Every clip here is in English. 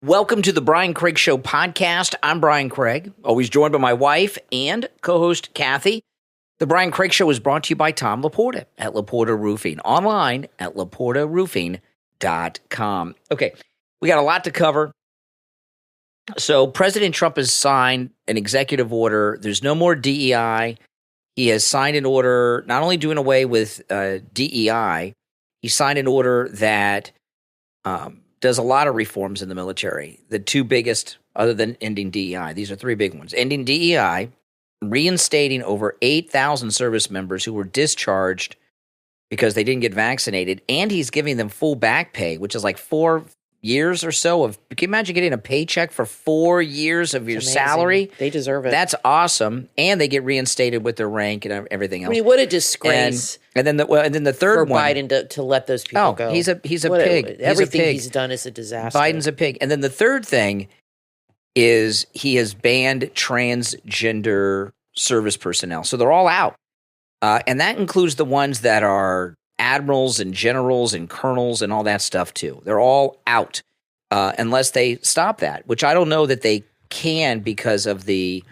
Welcome to the Brian Craig Show podcast. I'm Brian Craig, always joined by my wife and co-host Kathy. The Brian Craig Show is brought to you by Tom Laporta at Laporta Roofing, online at laportaroofing.com. Okay, we got a lot to cover. So President Trump has signed an executive order. There's no more DEI. He has signed an order not only doing away with DEI, he signed an order that does a lot of reforms in the military. The two biggest, other than ending DEI, these are three big ones. Ending DEI, reinstating over 8,000 service members who were discharged because they didn't get vaccinated, and he's giving them full back pay, which is like 4 years or so of. Can you imagine getting a paycheck for 4 years of your salary? They deserve it. That's awesome, and they get reinstated with their rank and everything else. I mean, what a disgrace! And then the third for one, Biden to let those people go. He's a pig. Everything he's done is a disaster. Biden's a pig. And then the third thing is he has banned transgender service personnel, so they're all out, and that includes the ones that are admirals and generals and colonels and all that stuff too. They're all out unless they stop that, which I don't know that they can because of the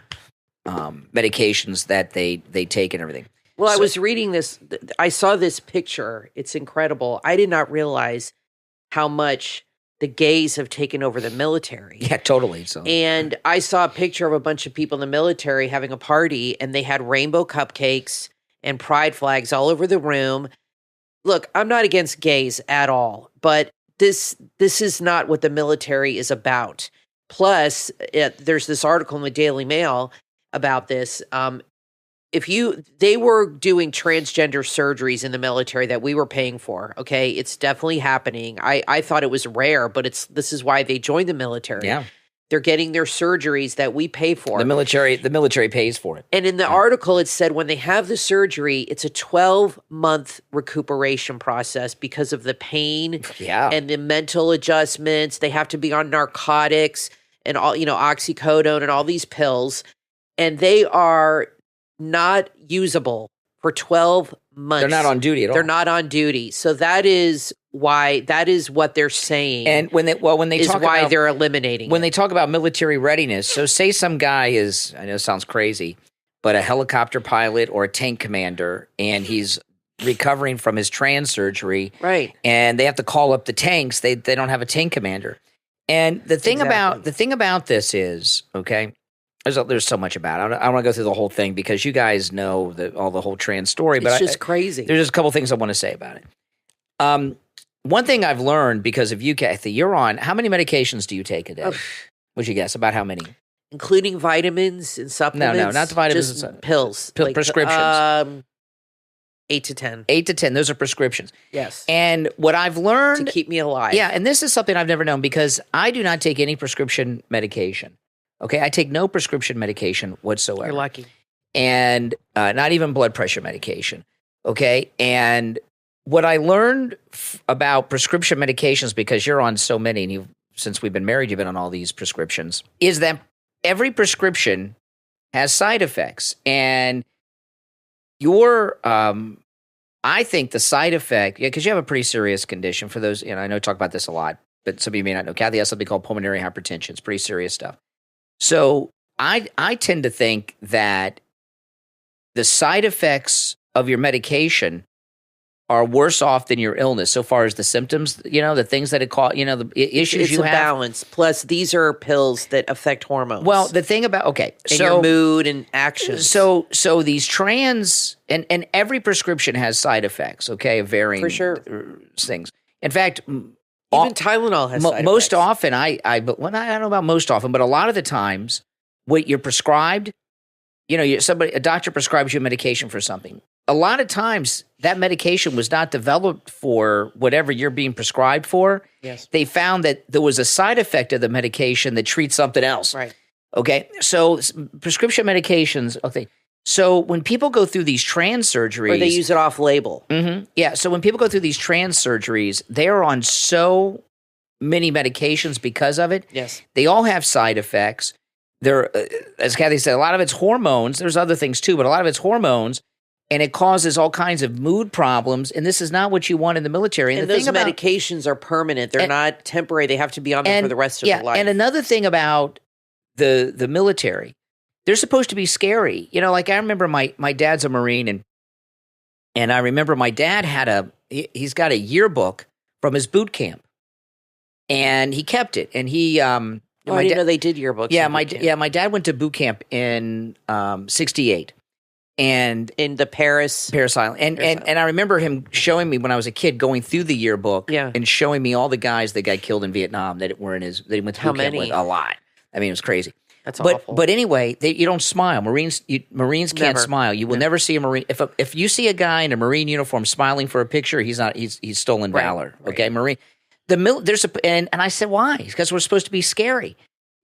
medications that they take and everything. Well, I was reading this. I saw this picture. It's incredible. I did not realize how much the gays have taken over the military. Yeah, totally. So, and I saw a picture of a bunch of people in the military having a party, and they had rainbow cupcakes and pride flags all over the room. Look, I'm not against gays at all, but this is not what the military is about. Plus, there's this article in the Daily Mail about this. They were doing transgender surgeries in the military that we were paying for. Okay, it's definitely happening. I thought it was rare, but this is why they joined the military. Yeah. They're getting their surgeries that we pay for. The military pays for it. And in the article, it said when they have the surgery, it's a 12-month recuperation process because of the pain and the mental adjustments. They have to be on narcotics and all, oxycodone and all these pills. And they are not usable for 12 months. They're not on duty at all. They're not on duty. So that is what they're saying. And when they talk about, they're eliminating when they talk about military readiness. So say some guy is, I know it sounds crazy, but a helicopter pilot or a tank commander, and he's recovering from his trans surgery, right? And they have to call up the tanks. They don't have a tank commander. And the thing about this is, okay, there's so much about it. I don't want to go through the whole thing because you guys know all the whole trans story. But it's just crazy. There's just a couple things I want to say about it. One thing I've learned because of you, Kathy, you're on, how many medications do you take a day? Would you guess? About how many? Including vitamins and supplements? No, not the vitamins. Just pills. Prescriptions. 8 to 10. 8 to 10. Those are prescriptions. Yes. And what I've learned. To keep me alive. Yeah, and this is something I've never known because I do not take any prescription medication. Okay, I take no prescription medication whatsoever. You're lucky. And not even blood pressure medication. Okay, and what I learned about prescription medications, because you're on so many, and since we've been married, you've been on all these prescriptions, is that every prescription has side effects. And I think the side effect, because you have a pretty serious condition for those, I know I talk about this a lot, but some of you may not know. Kathy has something called pulmonary hypertension. It's pretty serious stuff. So I tend to think that the side effects of your medication are worse off than your illness so far as the symptoms, the things that it causes, the issues it's you have. It's a balance. Plus, these are pills that affect hormones. Well, the thing about, and your mood and actions. So these trans, and every prescription has side effects, of varying things. In fact, even Tylenol has side most effects. Often, I don't know about most often, but a lot of the times, what you're prescribed, a doctor prescribes you a medication for something. A lot of times, that medication was not developed for whatever you're being prescribed for. Yes. They found that there was a side effect of the medication that treats something else. Right. Okay. So prescription medications. Okay. So when people go through these trans surgeries, or they use it off label. Mm-hmm, yeah. So when people go through these trans surgeries, they are on so many medications because of it. Yes. They all have side effects. They're, as Kathy said, a lot of it's hormones. There's other things too, but a lot of it's hormones. and it causes all kinds of mood problems. And this is not what you want in the military. And those medications are permanent. They're not temporary. They have to be on them for the rest of their life. And another thing about the military, they're supposed to be scary. You know, like I remember my dad's a Marine, and I remember my dad he's got a yearbook from his boot camp, and he kept it. And he, I didn't know they did yearbooks. Yeah, my dad went to boot camp in '68, and in the Paris Island. And I remember him showing me when I was a kid, going through the yearbook, and showing me all the guys that got killed in Vietnam that were that he went to boot camp with. A lot. I mean, it was crazy. That's awful. But anyway, you don't smile. Marines can't smile. You will never see a Marine. If you see a guy in a Marine uniform smiling for a picture, he's stolen valor. Right. Okay, Marine. And I said, why? Because we're supposed to be scary.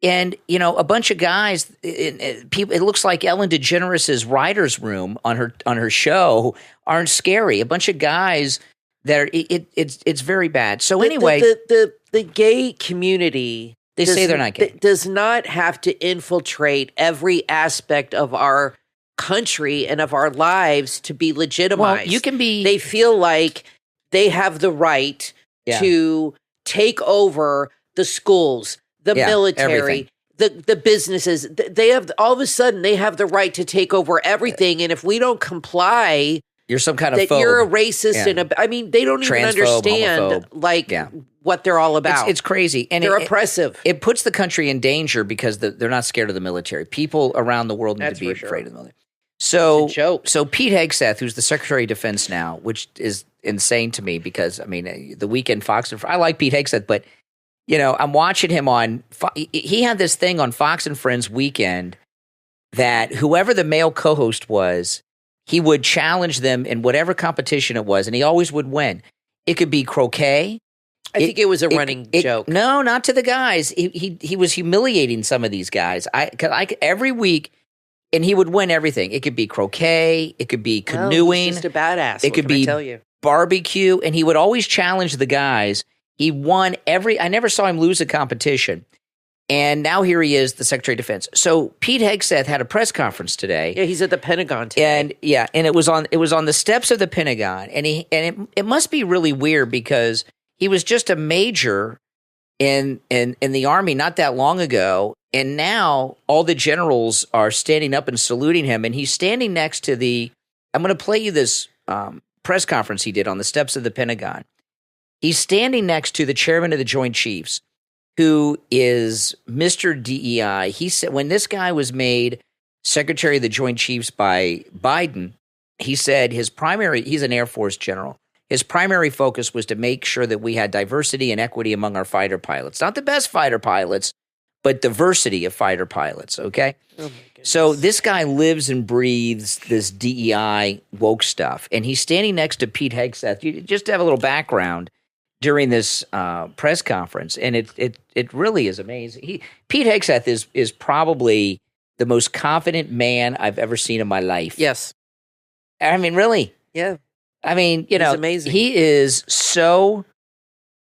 And you know, a bunch of guys. It looks like Ellen DeGeneres' writers' room on her show aren't scary. A bunch of guys that it's very bad. So anyway, the gay community. They say they're not gay. Does not have to infiltrate every aspect of our country and of our lives to be legitimized. Well, you can be. They feel like they have the right to take over the schools, the military, the businesses. They have all of a sudden they have the right to take over everything, and if we don't comply, you're some kind of that phobe. You're a racist and I mean, they don't even understand what they're all about. It's crazy. And they're oppressive. It puts the country in danger because they're not scared of the military. People around the world need to be afraid of the military. So Pete Hegseth, who's the Secretary of Defense now, which is insane to me because, I mean, the weekend Fox and I like Pete Hegseth, but, you know, I'm watching him he had this thing on Fox and Friends weekend that whoever the male co-host was, he would challenge them in whatever competition it was, and he always would win. It could be croquet. I think it was a running joke. No, not to the guys. He was humiliating some of these guys. Every week, and he would win everything. It could be croquet. It could be canoeing. He's just a badass. It could be barbecue, and he would always challenge the guys. He won I never saw him lose a competition. And now here he is, the Secretary of Defense. So Pete Hegseth had a press conference today. Yeah, he's at the Pentagon today. And it was on the steps of the Pentagon. And it must be really weird because he was just a major in the Army not that long ago, and now all the generals are standing up and saluting him, and he's standing next to I'm going to play you this press conference he did on the steps of the Pentagon. He's standing next to the chairman of the Joint Chiefs, who is Mr. DEI. He said when this guy was made Secretary of the Joint Chiefs by Biden, he said he's an Air Force general. His primary focus was to make sure that we had diversity and equity among our fighter pilots. Not the best fighter pilots, but diversity of fighter pilots, okay? Oh so this guy lives and breathes this DEI woke stuff, and he's standing next to Pete Hegseth. You just have a little background during this press conference, and it really is amazing. Pete Hegseth is probably the most confident man I've ever seen in my life. Yes. I mean, really. Yeah. I mean, you know, amazing. He is so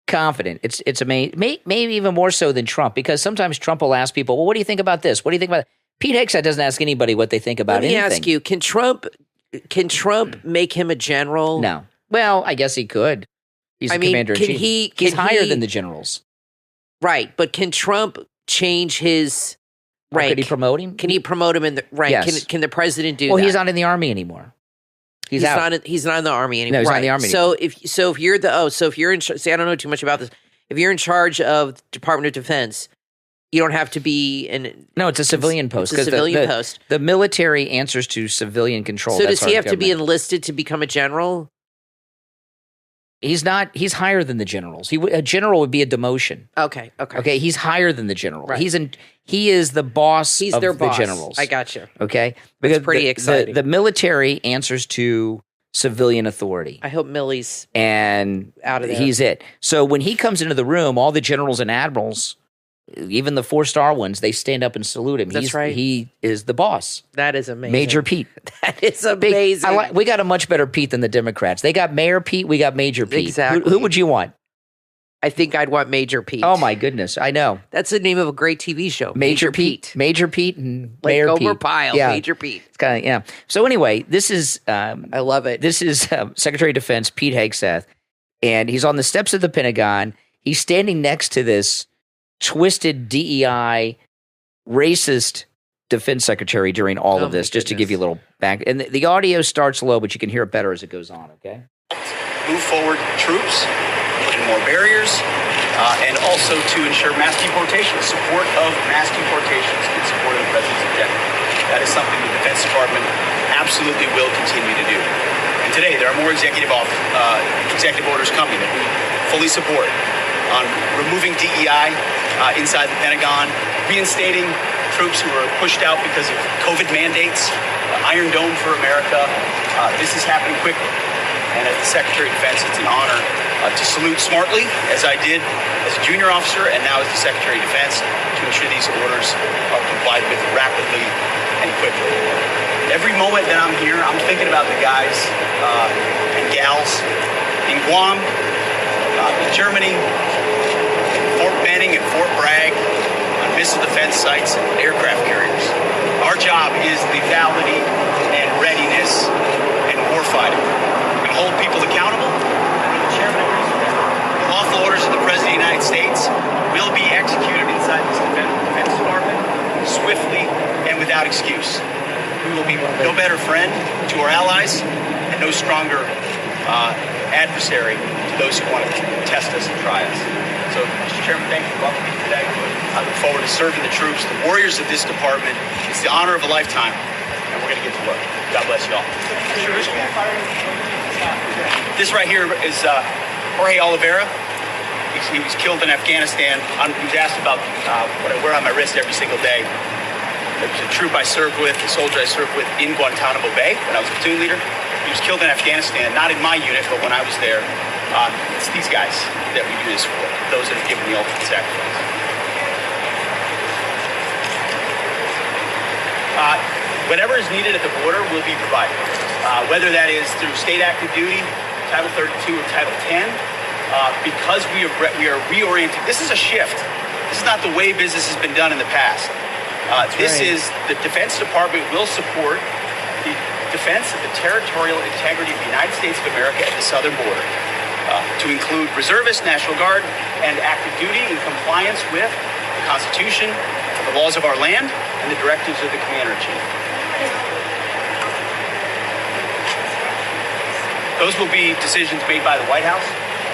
confident. It's amazing. Maybe even more so than Trump, because sometimes Trump will ask people, well, what do you think about this? What do you think about that? Pete Hegseth doesn't ask anybody what they think about anything. Let me ask you, can Trump make him a general? No. Well, I guess he could. He's the commander-in-chief. He's higher than the generals. Right, but can Trump change his rank? Could he promote him? Can he promote him in the rank? Yes. Can the president do that? Well, he's not in the Army anymore. He's out. He's not in the Army anymore. No, he's not in the Army anymore. So if you're in say, I don't know too much about this. If you're in charge of Department of Defense, you don't have to be in. No, it's a civilian post. It's a civilian post. The military answers to civilian control. So does he have to be enlisted to become a general? He's not. He's higher than the generals. A general would be a demotion. Okay. He's higher than the general. Right. He is the boss. He's of their the boss. generals. I got you. Okay, because that's pretty exciting. The military answers to civilian authority. I hope Millie's and out of there. He's it. So when he comes into the room, all the generals and admirals, even the 4-star ones, they stand up and salute him. That's right. He is the boss. That is amazing. Major Pete. That is amazing. We got a much better Pete than the Democrats. They got Mayor Pete. We got Major Pete. Exactly. Who would you want? I think I'd want Major Pete. Oh my goodness, I know. That's the name of a great TV show. Major Pete and like Mayor Gomer Pete. Pyle, Yeah. Major Pete. It's kind of, yeah. So anyway, this is I love it. This is Secretary of Defense Pete Hegseth, and he's on the steps of the Pentagon. He's standing next to this twisted DEI racist defense secretary during all of this, just to give you a little back. And the audio starts low, but you can hear it better as it goes on, okay? Move forward troops, put in more barriers, and also to ensure mass deportation, support of mass deportations in support of the president's agenda. That is something the Defense Department absolutely will continue to do. And today, there are more executive orders coming that we fully support on removing DEI inside the Pentagon, reinstating troops who were pushed out because of COVID mandates, Iron Dome for America. This is happening quickly. And as the Secretary of Defense, it's an honor to salute smartly, as I did as a junior officer and now as the Secretary of Defense, to ensure these orders are complied with rapidly and quickly. Every moment that I'm here, I'm thinking about the guys and gals in Guam, in Germany, Fort Benning and Fort Bragg, on missile defense sites and aircraft carriers. Our job is lethality and readiness and warfighting. We're going to hold people accountable. The chairman agrees with that. The lawful orders of the President of the United States will be executed inside this Defense Department swiftly and without excuse. We will be no better friend to our allies and no stronger adversary to those who want to test us and try us. So, Mr. Chairman, thank you for welcoming me today. I look forward to serving the troops, the warriors of this department. It's the honor of a lifetime, and we're going to get to work. God bless you all. This right here is Jorge Oliveira. He was killed in Afghanistan. He was asked about what I wear on my wrist every single day. It was a troop I served with, a soldier I served with in Guantanamo Bay when I was platoon leader. He was killed in Afghanistan, not in my unit, but when I was there. It's these guys that we do this for, those that have given the ultimate sacrifice. Whatever is needed at the border will be provided, whether that is through state active duty, Title 32 or Title 10, because we are reorienting. This is a shift. This is not the way business has been done in the past. This is the Defense Department will support the defense of the territorial integrity of the United States of America at the southern border, to include reservists, National Guard, and active duty in compliance with the Constitution, the laws of our land, and the directives of the Commander-in-Chief. Those will be decisions made by the White House.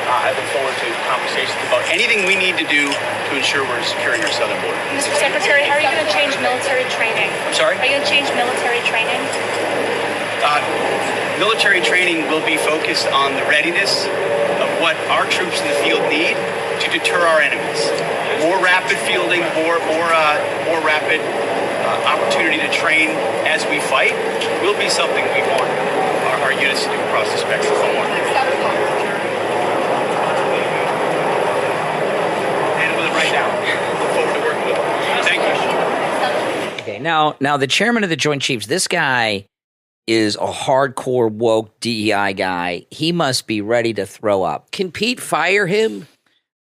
I look forward to conversations about anything we need to do to ensure we're securing our southern border. Mr. Secretary, how are you going to change military training? I'm sorry? Are you going to change military training? Military training will be focused on the readiness of what our troops in the field need to deter our enemies. More rapid fielding, more rapid opportunity to train as we fight will be something we want our units to do across the spectrum. Right now. Look forward to working with them. Thank you. Okay, now the chairman of the Joint Chiefs, this guy is a hardcore woke DEI guy. He must be ready to throw up. Can Pete fire him?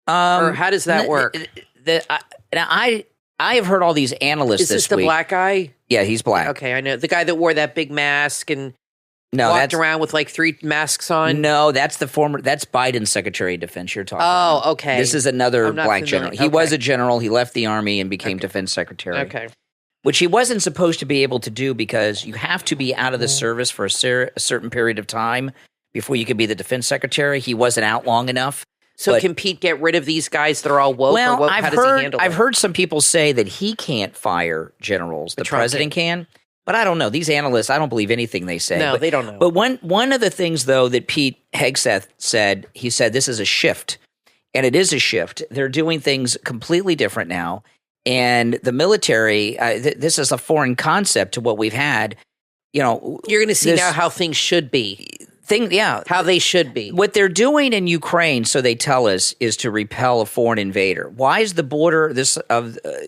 Or how does that work? I have heard all these analysts Is this the week. black guy? Yeah, he's black. Okay, I know. The guy that wore that big mask and No, walked around with like 3 masks on? No, that's that's Biden's Secretary of Defense you're talking Oh, about. okay. This is another I'm not black familiar. general. He was Okay. a general. He left the Army and became Defense Secretary. Okay. Which he wasn't supposed to be able to do because you have to be out of the service for a certain period of time before you can be the Defense Secretary. He wasn't out long enough. So can Pete get rid of these guys that are all woke? Well, or woke? How does he handle I've it? heard some people say that he can't fire generals. The Trump president can. But I don't know. These analysts, I don't believe anything they say. No, but, they don't know. But one of the things, though, that Pete Hegseth said, he said this is a shift. And it is a shift. They're doing things completely different now. And the military, this is a foreign concept to what we've had. You know, You're going to see now how things should be. How they should be. What they're doing in Ukraine, so they tell us, is to repel a foreign invader. Why is the border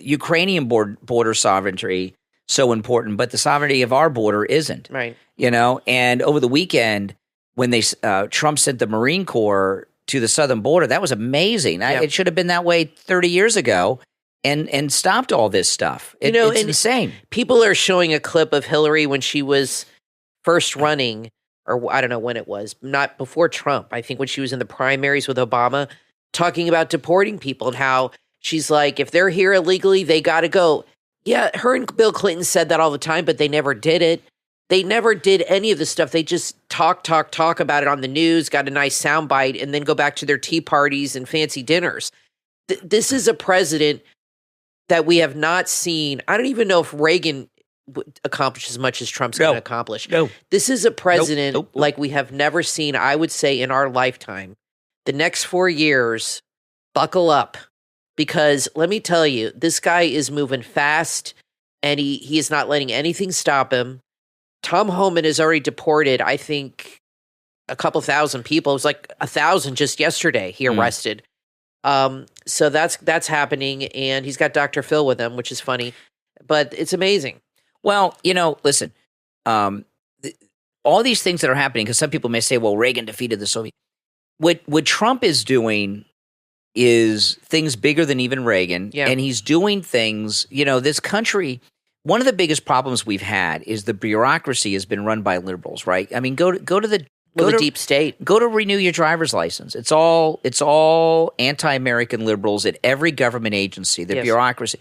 Ukrainian border sovereignty so important, but the sovereignty of our border isn't? Right. You know, and over the weekend, when Trump sent the Marine Corps to the southern border. That was amazing. It should have been that way 30 years ago and stopped all this stuff. It's insane. People are showing a clip of Hillary when she was first running, or I don't know when it was, not before Trump. I think when she was in the primaries with Obama, talking about deporting people and how she's like, if they're here illegally, they got to go. Yeah, her and Bill Clinton said that all the time, but they never did it. They never did any of the stuff. They just talk about it on the news, got a nice soundbite, and then go back to their tea parties and fancy dinners. This is a president that we have not seen. I don't even know if Reagan would accomplish as much as Trump's going to accomplish. No. This is a president like we have never seen, I would say, in our lifetime. The next 4 years, buckle up. Because let me tell you, this guy is moving fast, and he is not letting anything stop him. Tom Homan is already deported, I think, a couple thousand people. It was like 1,000 just yesterday he arrested. So that's happening, and he's got Dr. Phil with him, which is funny. But it's amazing. Well, listen, all these things that are happening, because some people may say, well, Reagan defeated the Soviet. What Trump is doing is things bigger than even Reagan, and he's doing things, this country, one of the biggest problems we've had is the bureaucracy has been run by liberals, right? I mean, go to the deep state. Go to renew your driver's license. It's all anti-American liberals at every government agency, the bureaucracy.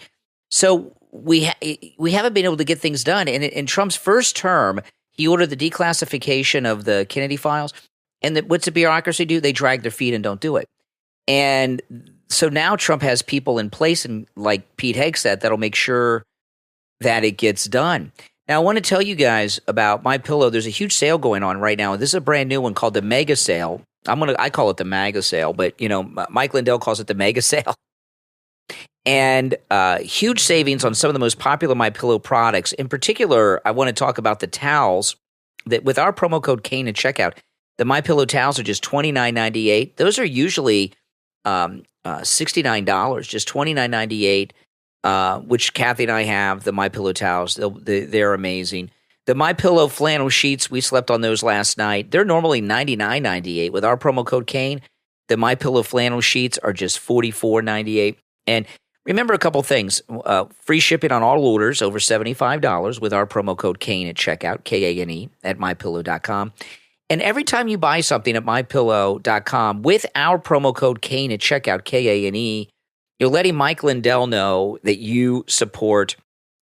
So we haven't been able to get things done. And in Trump's first term, he ordered the declassification of the Kennedy files. And what's the bureaucracy do? They drag their feet and don't do it. And so now Trump has people in place, and like Pete Hegseth, that'll make sure that it gets done. Now, I want to tell you guys about MyPillow. There's a huge sale going on right now. This is a brand new one called the Mega Sale. I call it the MAGA Sale, but Mike Lindell calls it the Mega Sale. And huge savings on some of the most popular MyPillow products. In particular, I want to talk about the towels that with our promo code Kane at checkout, the MyPillow towels are just $29.98. Those are usually $69, just $29.98. Which Kathy and I have, the MyPillow towels. They're amazing. The MyPillow flannel sheets, we slept on those last night. They're normally $99.98. With our promo code Kane, the MyPillow flannel sheets are just $44.98. And remember a couple things. Free shipping on all orders over $75 with our promo code Kane at checkout, Kane at MyPillow.com. And every time you buy something at MyPillow.com with our promo code Kane at checkout, Kane, you're letting Mike Lindell know that you support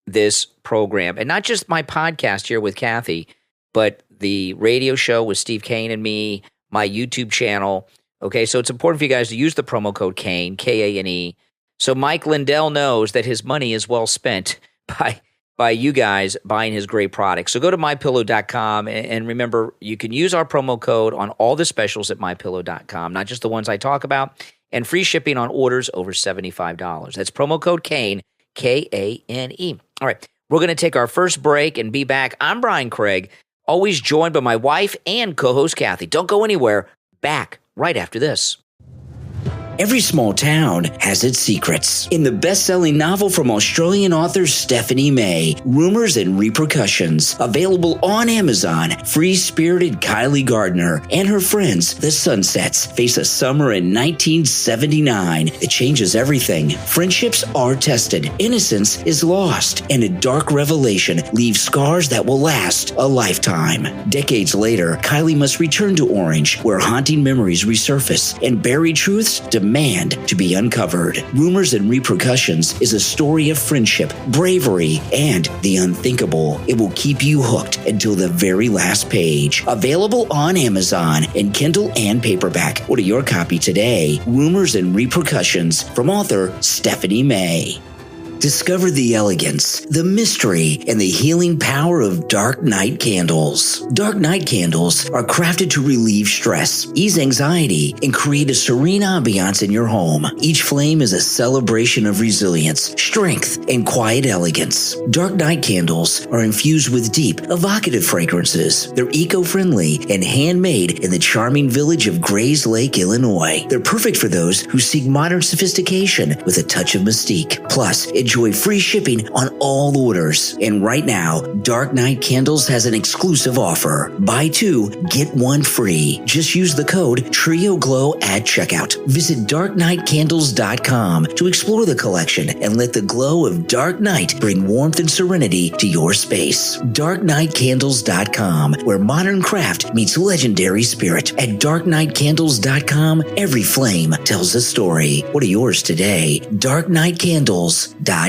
this program. And not just my podcast here with Kathy, but the radio show with Steve Kane and me, my YouTube channel. Okay, so it's important for you guys to use the promo code Kane, Kane. So Mike Lindell knows that his money is well spent by you guys buying his great products. So go to MyPillow.com, and remember, you can use our promo code on all the specials at MyPillow.com, not just the ones I talk about. And free shipping on orders over $75. That's promo code Kane, Kane. All right, we're going to take our first break and be back. I'm Brian Craig, always joined by my wife and co-host Kathy. Don't go anywhere. Back right after this. Every small town has its secrets. In the best-selling novel from Australian author Stephanie May, Rumors and Repercussions, available on Amazon, free-spirited Kylie Gardner and her friends, the Sunsets, face a summer in 1979 that changes everything. Friendships are tested, innocence is lost, and a dark revelation leaves scars that will last a lifetime. Decades later, Kylie must return to Orange, where haunting memories resurface and buried truths demand to be uncovered. Rumors and Repercussions is a story of friendship, bravery, and the unthinkable. It will keep you hooked until the very last page. Available on Amazon in Kindle and paperback. Order your copy today. Rumors and Repercussions from author Stephanie May. Discover the elegance, the mystery, and the healing power of Dark Night Candles. Dark Night Candles are crafted to relieve stress, ease anxiety, and create a serene ambiance in your home. Each flame is a celebration of resilience, strength, and quiet elegance. Dark Night Candles are infused with deep, evocative fragrances. They're eco-friendly and handmade in the charming village of Grays Lake, Illinois. They're perfect for those who seek modern sophistication with a touch of mystique. Plus, enjoy enjoy free shipping on all orders. And right now, Dark Knight Candles has an exclusive offer. Buy 2, get 1 free. Just use the code TRIOGLOW at checkout. Visit darknightcandles.com to explore the collection and let the glow of Dark Knight bring warmth and serenity to your space. darknightcandles.com, where modern craft meets legendary spirit. At darknightcandles.com, every flame tells a story. Order yours today. darknightcandles.com.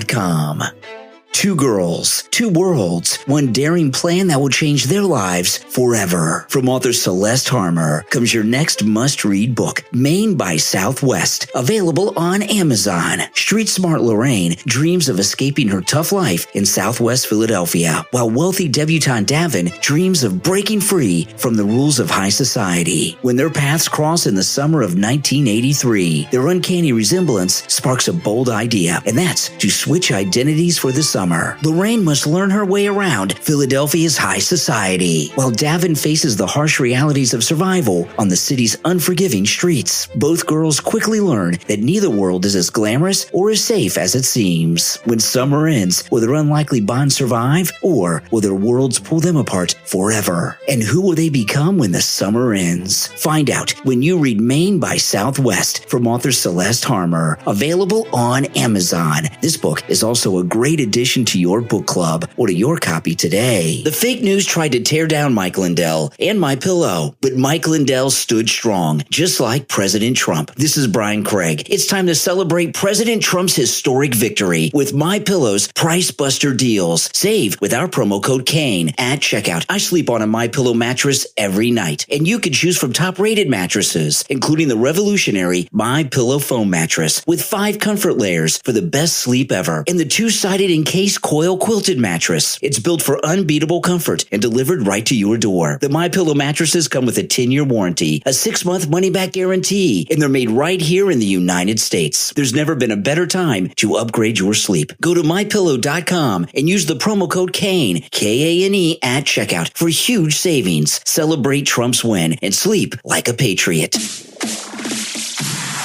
2 girls, 2 worlds, one daring plan that will change their lives forever. From author Celeste Harmer comes your next must-read book, Maine by Southwest, available on Amazon. Street-smart Lorraine dreams of escaping her tough life in Southwest Philadelphia, while wealthy debutante Davin dreams of breaking free from the rules of high society. When their paths cross in the summer of 1983, their uncanny resemblance sparks a bold idea, and that's to switch identities for the summer. Lorraine must learn her way around Philadelphia's high society, while Davin faces the harsh realities of survival on the city's unforgiving streets. Both girls quickly learn that neither world is as glamorous or as safe as it seems. When summer ends, will their unlikely bond survive, or will their worlds pull them apart forever? And who will they become when the summer ends? Find out when you read Maine by Southwest from author Celeste Harmer, available on Amazon. This book is also a great addition to your book club. Order your copy today. The fake news tried to tear down Mike Lindell and MyPillow, but Mike Lindell stood strong, just like President Trump. This is Brian Craig. It's time to celebrate President Trump's historic victory with MyPillow's Price Buster deals. Save with our promo code Kane at checkout. I sleep on a MyPillow mattress every night, and you can choose from top-rated mattresses, including the revolutionary MyPillow foam mattress with 5 comfort layers for the best sleep ever, and the 2-sided encased coil quilted mattress. It's built for unbeatable comfort and delivered right to your door. The MyPillow mattresses come with a 10-year warranty, a 6-month money-back guarantee, and they're made right here in the United States. There's never been a better time to upgrade your sleep. Go to MyPillow.com and use the promo code Kane, K-A-N-E, at checkout for huge savings. Celebrate Trump's win and sleep like a patriot.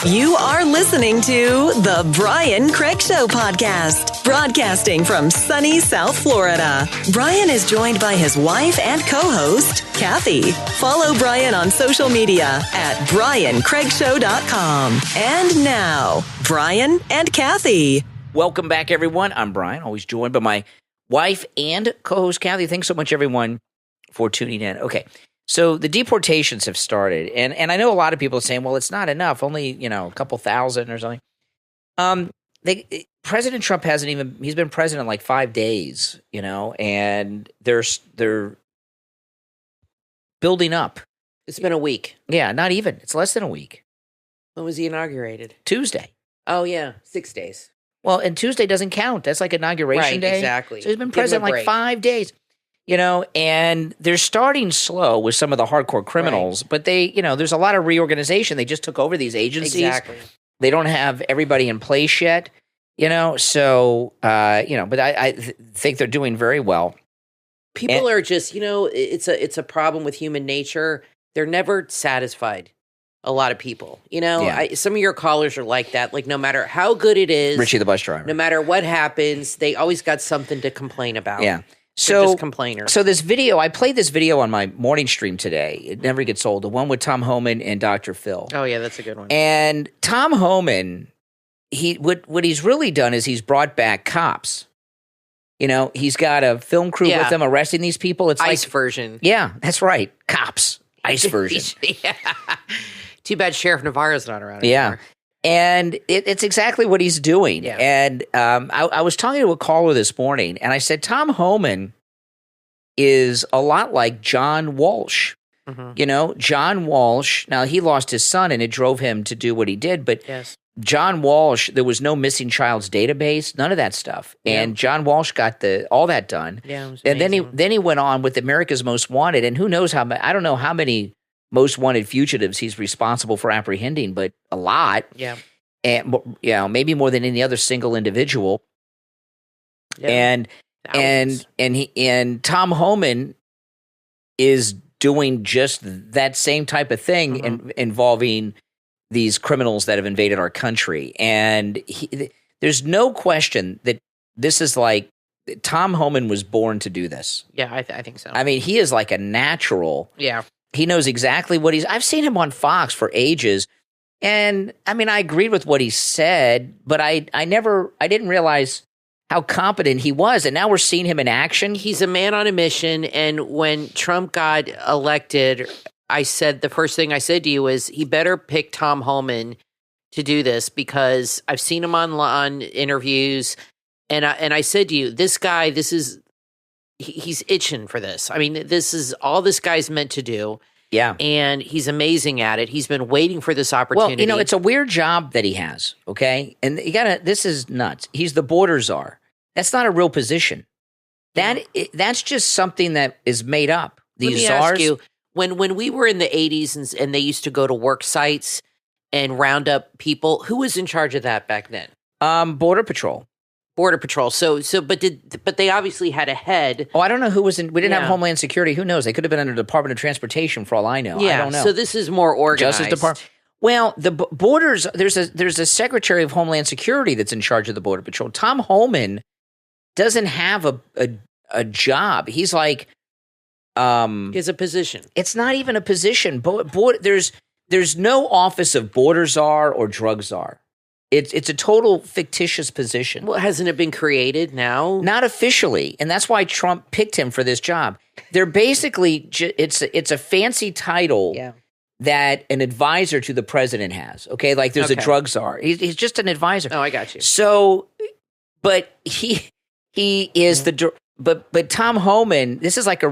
You are listening to the Brian Craig Show podcast, broadcasting from sunny South Florida. Brian is joined by his wife and co-host, Kathy. Follow Brian on social media at briancraigshow.com. And now, Brian and Kathy. Welcome back, everyone. I'm Brian, always joined by my wife and co-host, Kathy. Thanks so much, everyone, for tuning in. Okay. So the deportations have started, and I know a lot of people are saying, well, it's not enough, only, a couple thousand or something. President Trump he's been president like 5 days, and they're building up. It's been a week. Yeah, not even. It's less than a week. When was he inaugurated? Tuesday. Oh, yeah, 6 days. Well, and Tuesday doesn't count. That's like inauguration day. Exactly. So he's been president like 5 days. And they're starting slow with some of the hardcore criminals, but there's a lot of reorganization. They just took over these agencies. Exactly. They don't have everybody in place yet, but I think they're doing very well. People are just, it's a problem with human nature. They're never satisfied. A lot of people, some of your callers are like that. Like, no matter how good it is, Richie the bus driver, no matter what happens, they always got something to complain about. Yeah. They're just complainers. So this video, I played this video on my morning stream today. It never gets old. The one with Tom Homan and Dr. Phil. Oh, yeah, that's a good one. And Tom Homan, what he's really done is he's brought back cops. He's got a film crew with them arresting these people. It's ICE like version. Yeah, that's right. Cops. ICE version. Yeah. Too bad Sheriff Navarro's not around anymore. And it's exactly what he's doing. Yeah. And I was talking to a caller this morning, and I said, Tom Homan is a lot like John Walsh. Mm-hmm. John Walsh, now he lost his son, and it drove him to do what he did. But John Walsh, there was no missing child's database, none of that stuff. Yeah. And John Walsh got all that done. Yeah, it was and amazing. then he went on with America's Most Wanted, and who knows I don't know how many most wanted fugitives he's responsible for apprehending, but a lot. Yeah. And maybe more than any other single individual. Yeah. And Tom Homan is doing just that same type of thing involving these criminals that have invaded our country. And there's no question that this is like Tom Homan was born to do this. Yeah, I think so. I mean, he is like a natural. Yeah. He knows exactly what I've seen him on Fox for ages. And I mean, I agreed with what he said, but I didn't realize how competent he was. And now we're seeing him in action. He's a man on a mission. And when Trump got elected, the first thing I said to you was he better pick Tom Homan to do this, because I've seen him on interviews. And I said to you, this guy, he's itching for this. I mean, this is all this guy's meant to do. Yeah. And he's amazing at it. He's been waiting for this opportunity. Well, it's a weird job that he has, okay? And this is nuts. He's the border czar. That's not a real position. That's just something that is made up. These czars. Ask you, when we were in the 80s and they used to go to work sites and round up people, who was in charge of that back then? Border Patrol. Border Patrol. But they obviously had a head. Oh, I don't know who was in. We didn't have Homeland Security. Who knows? They could have been under the Department of Transportation for all I know. Yeah, I don't know. So this is more organized. Justice Department. Well, the borders. There's a Secretary of Homeland Security that's in charge of the Border Patrol. Tom Homan doesn't have a job. He's like, is a position. It's not even a position. There's no office of border czar or drug czar. It's a total fictitious position. Well, hasn't it been created now? Not officially, and that's why Trump picked him for this job. They're basically it's a fancy title that an advisor to the president has. Okay, like there's a drug czar. He's just an advisor. Oh, I got you. So, but he is but Tom Homan. This is like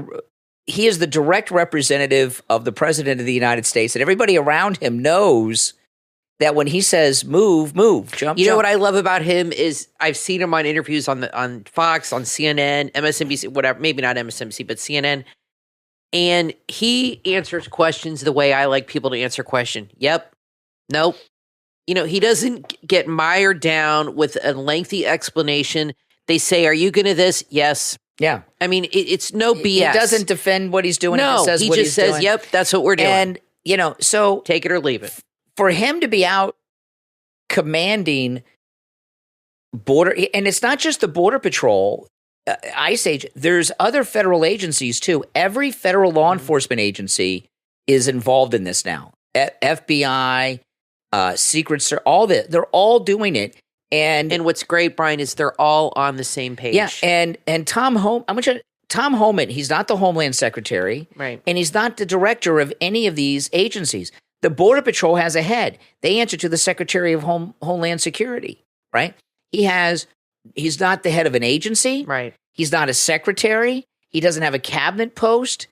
he is the direct representative of the president of the United States, and everybody around him knows that when he says move, jump. You know what I love about him is I've seen him on interviews on Fox, on CNN, MSNBC, whatever, maybe not MSNBC, but CNN. And he answers questions the way I like people to answer questions. Yep. Nope. He doesn't get mired down with a lengthy explanation. They say, are you going to this? Yes. Yeah. I mean, it's no BS. He doesn't defend what he's doing. No, he just says, yep, that's what we're doing. And, so take it or leave it. For him to be out commanding border, and it's not just the Border Patrol, ICE agent, there's other federal agencies too. Every federal law enforcement agency is involved in this now. FBI, Secret Service, they're all doing it. And what's great, Brian, is they're all on the same page. Yeah, and Tom Homan, he's not the Homeland Secretary, right? And he's not the director of any of these agencies. The Border Patrol has a head. They answer to the Secretary of Homeland Security, right? He's not the head of an agency. Right. He's not a secretary. He doesn't have a cabinet post.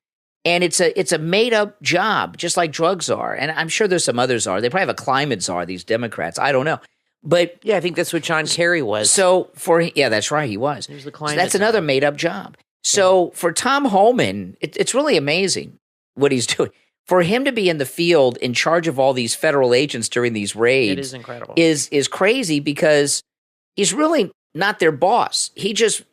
And it's a made-up job, just like drug czar. And I'm sure there's some other czar. They probably have a climate czar, these Democrats. I don't know. But yeah, I think that's what John Kerry was. So that's right, he was. He was the climate so that's another made-up job. So for Tom Homan, it's really amazing what he's doing. For him to be in the field in charge of all these federal agents during these raids, it is incredible. Is crazy because he's really not their boss. He just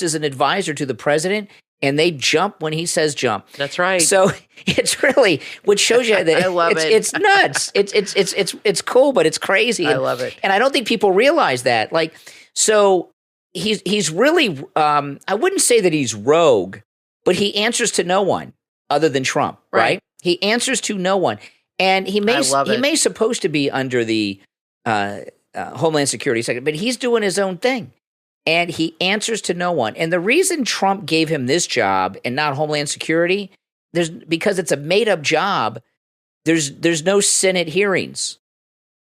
is an advisor to the president, and they jump when he says jump. That's right. So it's really, which shows you that I love it. It's nuts. It's cool, but it's crazy. I love it, and I don't think people realize that. Like, so he's really I wouldn't say that he's rogue, but he answers to no one other than Trump, right? He answers to no one, and he may supposed to be under the Homeland Security Secretary, but he's doing his own thing, and he answers to no one. And the reason Trump gave him this job and not Homeland Security, because it's a made up job. There's no Senate hearings,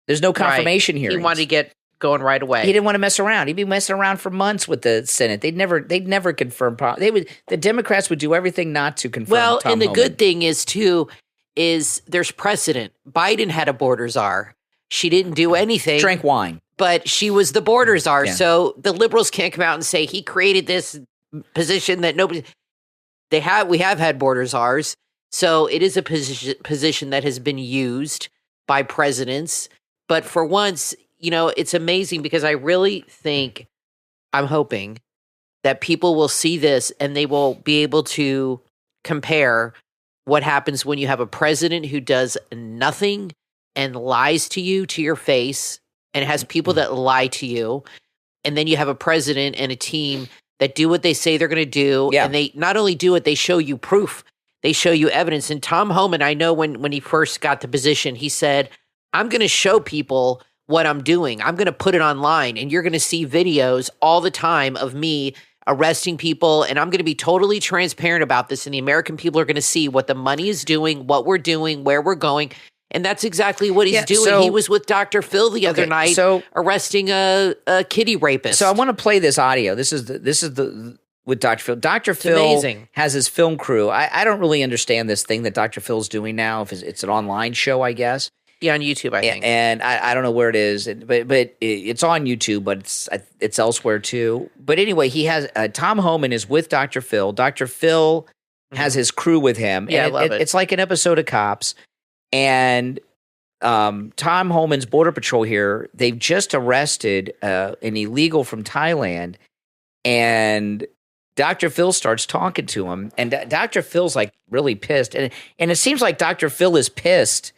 there's no confirmation hearings. He wanted to get going right away. He didn't want to mess around. He'd be messing around for months with the Senate. They'd never confirm. The Democrats would do everything not to confirm. Well, Tom and the Homan. good thing is there's precedent. Biden had a border czar. She didn't do anything. Drank wine, but she was the border czar. Yeah. So the liberals can't come out and say he created this position that nobody. We have had border czars. So it is a position that has been used by presidents. But for once, it's amazing because I really think, I'm hoping that people will see this and they will be able to compare what happens when you have a president who does nothing and lies to you to your face and has people that lie to you and then you have a president and a team that do what they say they're going to do. Yeah. And they not only do it, they show you proof. They show you evidence. And Tom Homan, I know when he first got the position, he said, I'm going to show people what I'm doing. I'm going to put it online, and you're going to see videos all the time of me arresting people, and I'm going to be totally transparent about this, and the American people are going to see what the money is doing, what we're doing, where we're going. And that's exactly what he's doing. So, he was with Dr. Phil the other night, arresting a kitty rapist. So I want to play this audio. This is the with Dr. Phil. Dr. Phil amazing. Has his film crew. I don't really understand this thing that Dr. Phil's doing now. If it's an online show, I guess. Yeah, on YouTube, I think. And I don't know where it is, but it's on YouTube, but it's elsewhere too. But anyway, he has Tom Homan is with Dr. Phil. Dr. Phil has his crew with him. Yeah, and I love it. It's like an episode of Cops. And Tom Homan's Border Patrol here, they've just arrested an illegal from Thailand, and Dr. Phil starts talking to him, and Dr. Phil's like really pissed, and it seems like Dr. Phil is pissed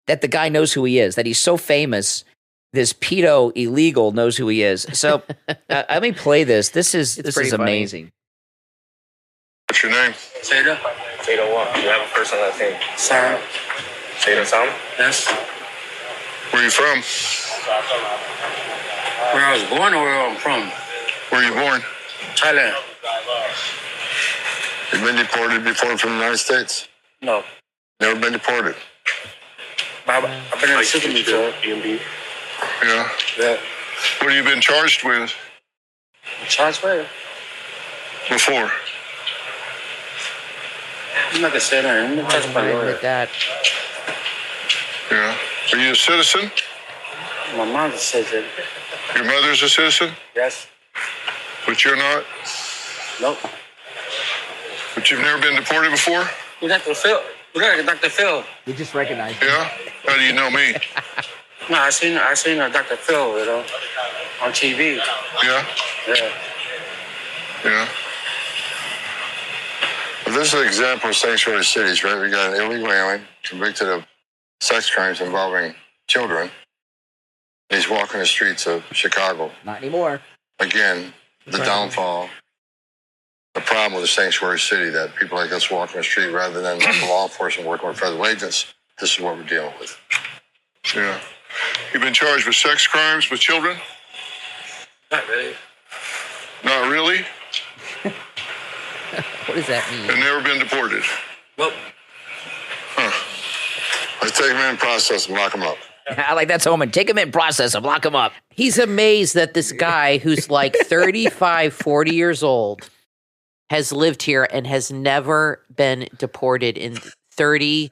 that the guy knows who he is, that he's so famous. This pedo illegal knows who he is. So let me play this. This is funny. amazing. What's your name? Seda. Seda what? You have a first and last name. Sam. Seda Sam? Yes. Where are you from? Where I was born or where I'm from? Where are you born? Thailand. You've been deported before from the United States? No. Never been deported? I've been in the system before. Yeah. Yeah. What have you been charged with Charged where? before? I'm not gonna say that. I'm not touching my lawyer. With that. Yeah. Are you a citizen? My mom's a citizen. Your mother's a citizen? Yes. But you're not? Nope. But you've never been deported before? You Dr. Phil. You got Dr. Phil. We just recognize him. Yeah? How do you know me? No, I seen Dr. Phil, on TV. Yeah? Yeah. Yeah. Well, this is an example of sanctuary cities, right? We got an illegal alien convicted of sex crimes involving children. He's walking the streets of Chicago. Not anymore. Again, the downfall, the problem with the sanctuary city, that people like us walking the street rather than law enforcement working with federal agents. This is what we're dealing with. Yeah. You've been charged with sex crimes with children? Not really. Not really? What does that mean? And never been deported? Nope. Huh. Let's take them in, process them, lock them up. I like that, Homan. Take him in, process him, lock him up. He's amazed that this guy who's like 35, 40 years old has lived here and has never been deported in 30.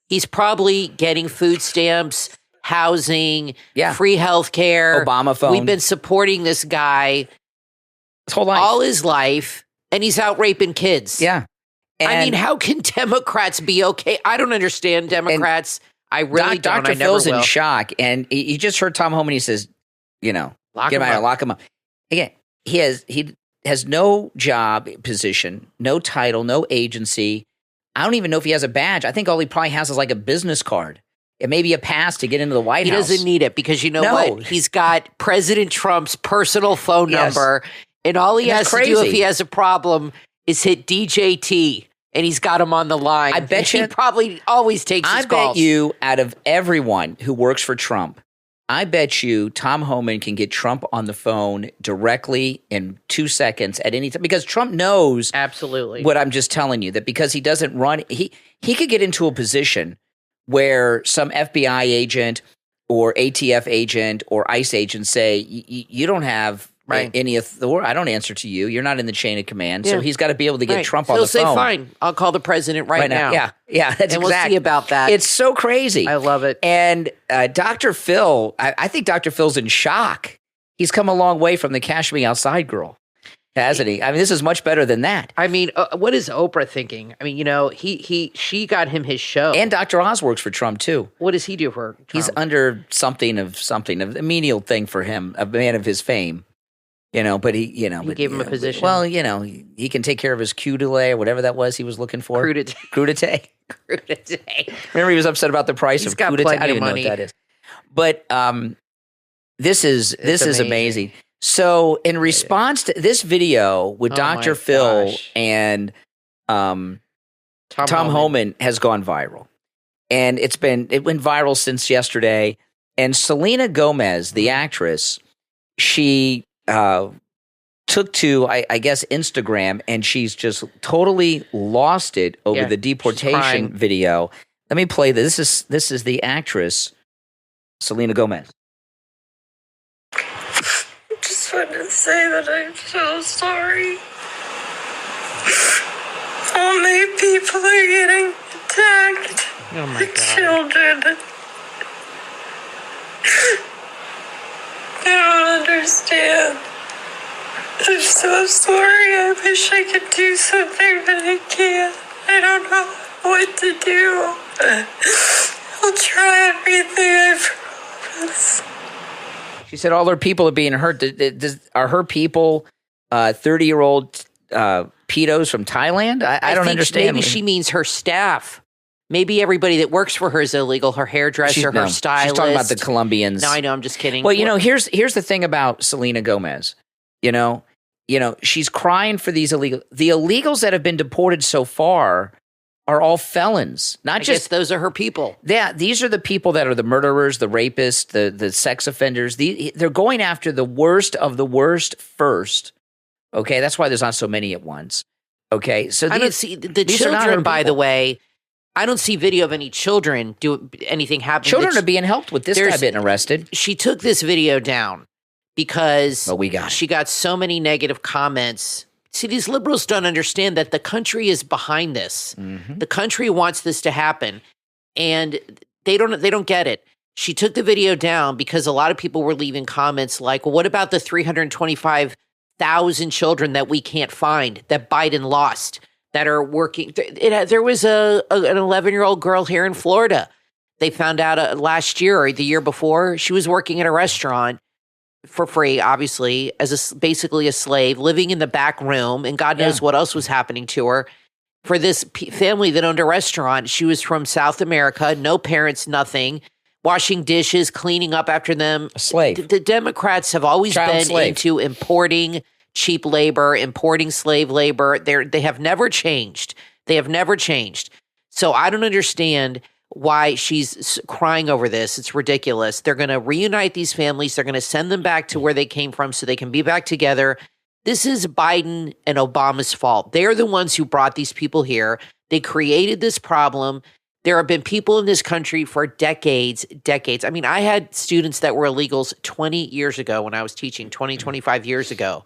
He's probably getting food stamps, housing, free health care. Obama phone. We've been supporting this guy His whole life. all his life, and he's out raping kids. Yeah. I mean, how can Democrats be okay? I don't understand Democrats. I really don't. Dr. I never Phil's will. in shock, and he just heard Tom Homan. He says, Lock get him him out, up. lock him up. Again, he has no job position, no title, no agency. I don't even know if he has a badge. I think all he probably has is like a business card. It may be a pass to get into the White House. He doesn't need it because you know what? He's got President Trump's personal phone number, and all he has to do if he has a problem is hit DJT, and he's got him on the line. I bet he probably always takes his calls. I bet you, out of everyone who works for Trump, I bet you Tom Homan can get Trump on the phone directly in 2 seconds at any time, because Trump knows absolutely what I'm just telling you, that because he doesn't run, he could get into a position where some FBI agent or ATF agent or ICE agent say, you don't have any authority. I don't answer to you. You're not in the chain of command. So he's got to be able to get Trump on the phone. He'll say, fine, I'll call the president right now. Yeah, that's and we'll see about that. It's so crazy. I love it. And Dr. Phil, I think Dr. Phil's in shock. He's come a long way from the Cash Me Outside girl, hasn't he? I mean, this is much better than that. I mean, what is Oprah thinking? I mean, she got him his show. And Dr. Oz works for Trump, too. What does he do for Trump? He's under something, a menial thing for him, a man of his fame. But he gave him a position. Well, he can take care of his crudité or whatever that was he was looking for. Crudité. Remember, he was upset about the price of crudité. I don't even know what that is. But this is amazing. So in response to this video with Dr. Phil and Tom Homan has gone viral. And it went viral since yesterday. And Selena Gomez, the actress, she took to, I guess, Instagram, and she's just totally lost it over the deportation video. Let me play this. This is the actress, Selena Gomez. I just wanted to say that I'm so sorry. So many people are getting attacked. Oh my God. Children. I don't understand. I'm so sorry. I wish I could do something, but I can't. I don't know what to do. I'll try everything, I promise. She said all her people are being hurt. Are her people 30-year-old pedos from Thailand? I don't understand. Maybe she means her staff. Maybe everybody that works for her is illegal. Her hairdresser, her stylist. She's talking about the Colombians. No, I know. I'm just kidding. Well, here's the thing about Selena Gomez. She's crying for these illegals. The illegals that have been deported so far are all felons. I guess those are her people. Yeah, these are the people that are the murderers, the rapists, the sex offenders. They're going after the worst of the worst first. Okay, that's why there's not so many at once. Okay, so I don't see the children. By the way, I don't see video of any children do anything happen. Children are being helped with this guy being arrested. She took this video down because she got so many negative comments. See, these liberals don't understand that the country is behind this. Mm-hmm. The country wants this to happen, and they don't get it. She took the video down because a lot of people were leaving comments like, well, what about the 325,000 children that we can't find that Biden lost that are working? There was an 11-year-old girl here in Florida. They found out last year or the year before, she was working at a restaurant for free, obviously, as basically a slave, living in the back room, and God knows what else was happening to her. For this family that owned a restaurant, she was from South America, no parents, nothing, washing dishes, cleaning up after them. A slave. The Democrats have always been into importing cheap labor, importing slave labor. They have never changed. They have never changed. So I don't understand why she's crying over this. It's ridiculous. They're going to reunite these families. They're going to send them back to where they came from so they can be back together. This is Biden and Obama's fault. They're the ones who brought these people here. They created this problem. There have been people in this country for decades. I mean, I had students that were illegals 20 years ago when I was teaching, 25 years ago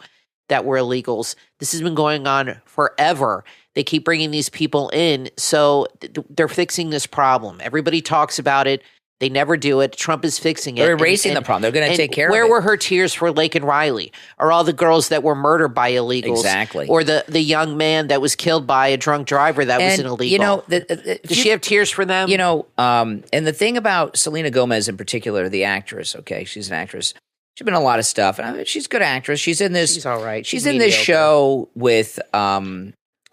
that were illegals. This has been going on forever. They keep bringing these people in, so they're fixing this problem. Everybody talks about it. They never do it. Trump is fixing it. They're erasing the problem. They're going to take care of it. Where were her tears for Lake and Riley? Or all the girls that were murdered by illegals? Exactly. Or the young man that was killed by a drunk driver that was an illegal? Does she have tears for them? And the thing about Selena Gomez in particular, the actress, okay, she's an actress. She's been in a lot of stuff. I mean, she's a good actress. She's in this. She's all right. She's in this show with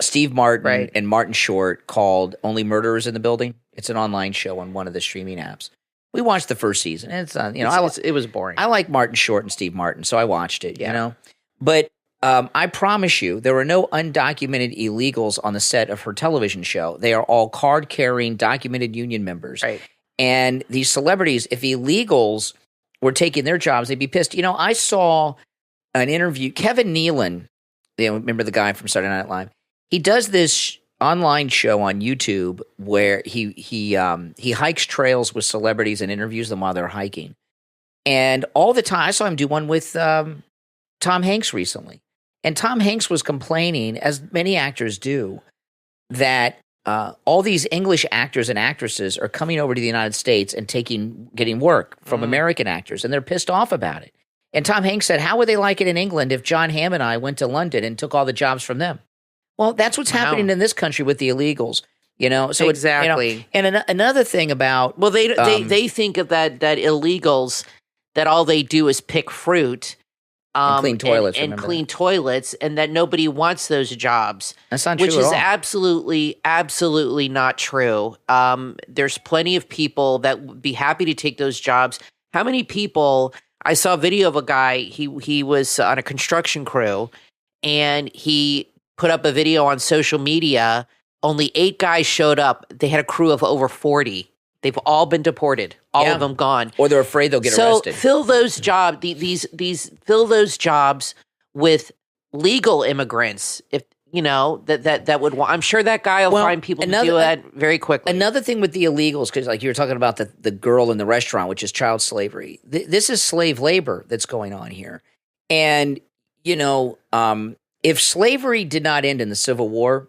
Steve Martin and Martin Short called Only Murderers in the Building. It's an online show on one of the streaming apps. We watched the first season. And it was boring. I like Martin Short and Steve Martin, so I watched it, you know. But I promise you, there were no undocumented illegals on the set of her television show. They are all card-carrying, documented union members. Right. And these celebrities, if illegals were taking their jobs, they'd be pissed. I saw an interview. Kevin Nealon, remember the guy from Saturday Night Live? He does this online show on YouTube where he hikes trails with celebrities and interviews them while they're hiking. And all the time, I saw him do one with Tom Hanks recently. And Tom Hanks was complaining, as many actors do, that all these English actors and actresses are coming over to the United States and getting work from American actors, and they're pissed off about it. And Tom Hanks said, how would they like it in England if John Hamm and I went to London and took all the jobs from them? Well, that's what's happening in this country with the illegals, So exactly. And another thing about they think of that illegals that all they do is pick fruit, and clean toilets, and clean toilets, and that nobody wants those jobs. That's not true which at is all. absolutely not true. There's plenty of people that would be happy to take those jobs. How many people I saw a video of a guy, he was on a construction crew, and he put up a video on social media. Only 8 guys showed up. They had a crew of over 40. They've all been deported. All of them gone. Or they're afraid they'll get arrested. So fill those jobs, fill those jobs with legal immigrants. If you know that would want, I'm sure that guy will find people to do that very quickly. Another thing with the illegals, because like you were talking about the girl in the restaurant, which is child slavery. This is slave labor that's going on here. And, if slavery did not end in the Civil War,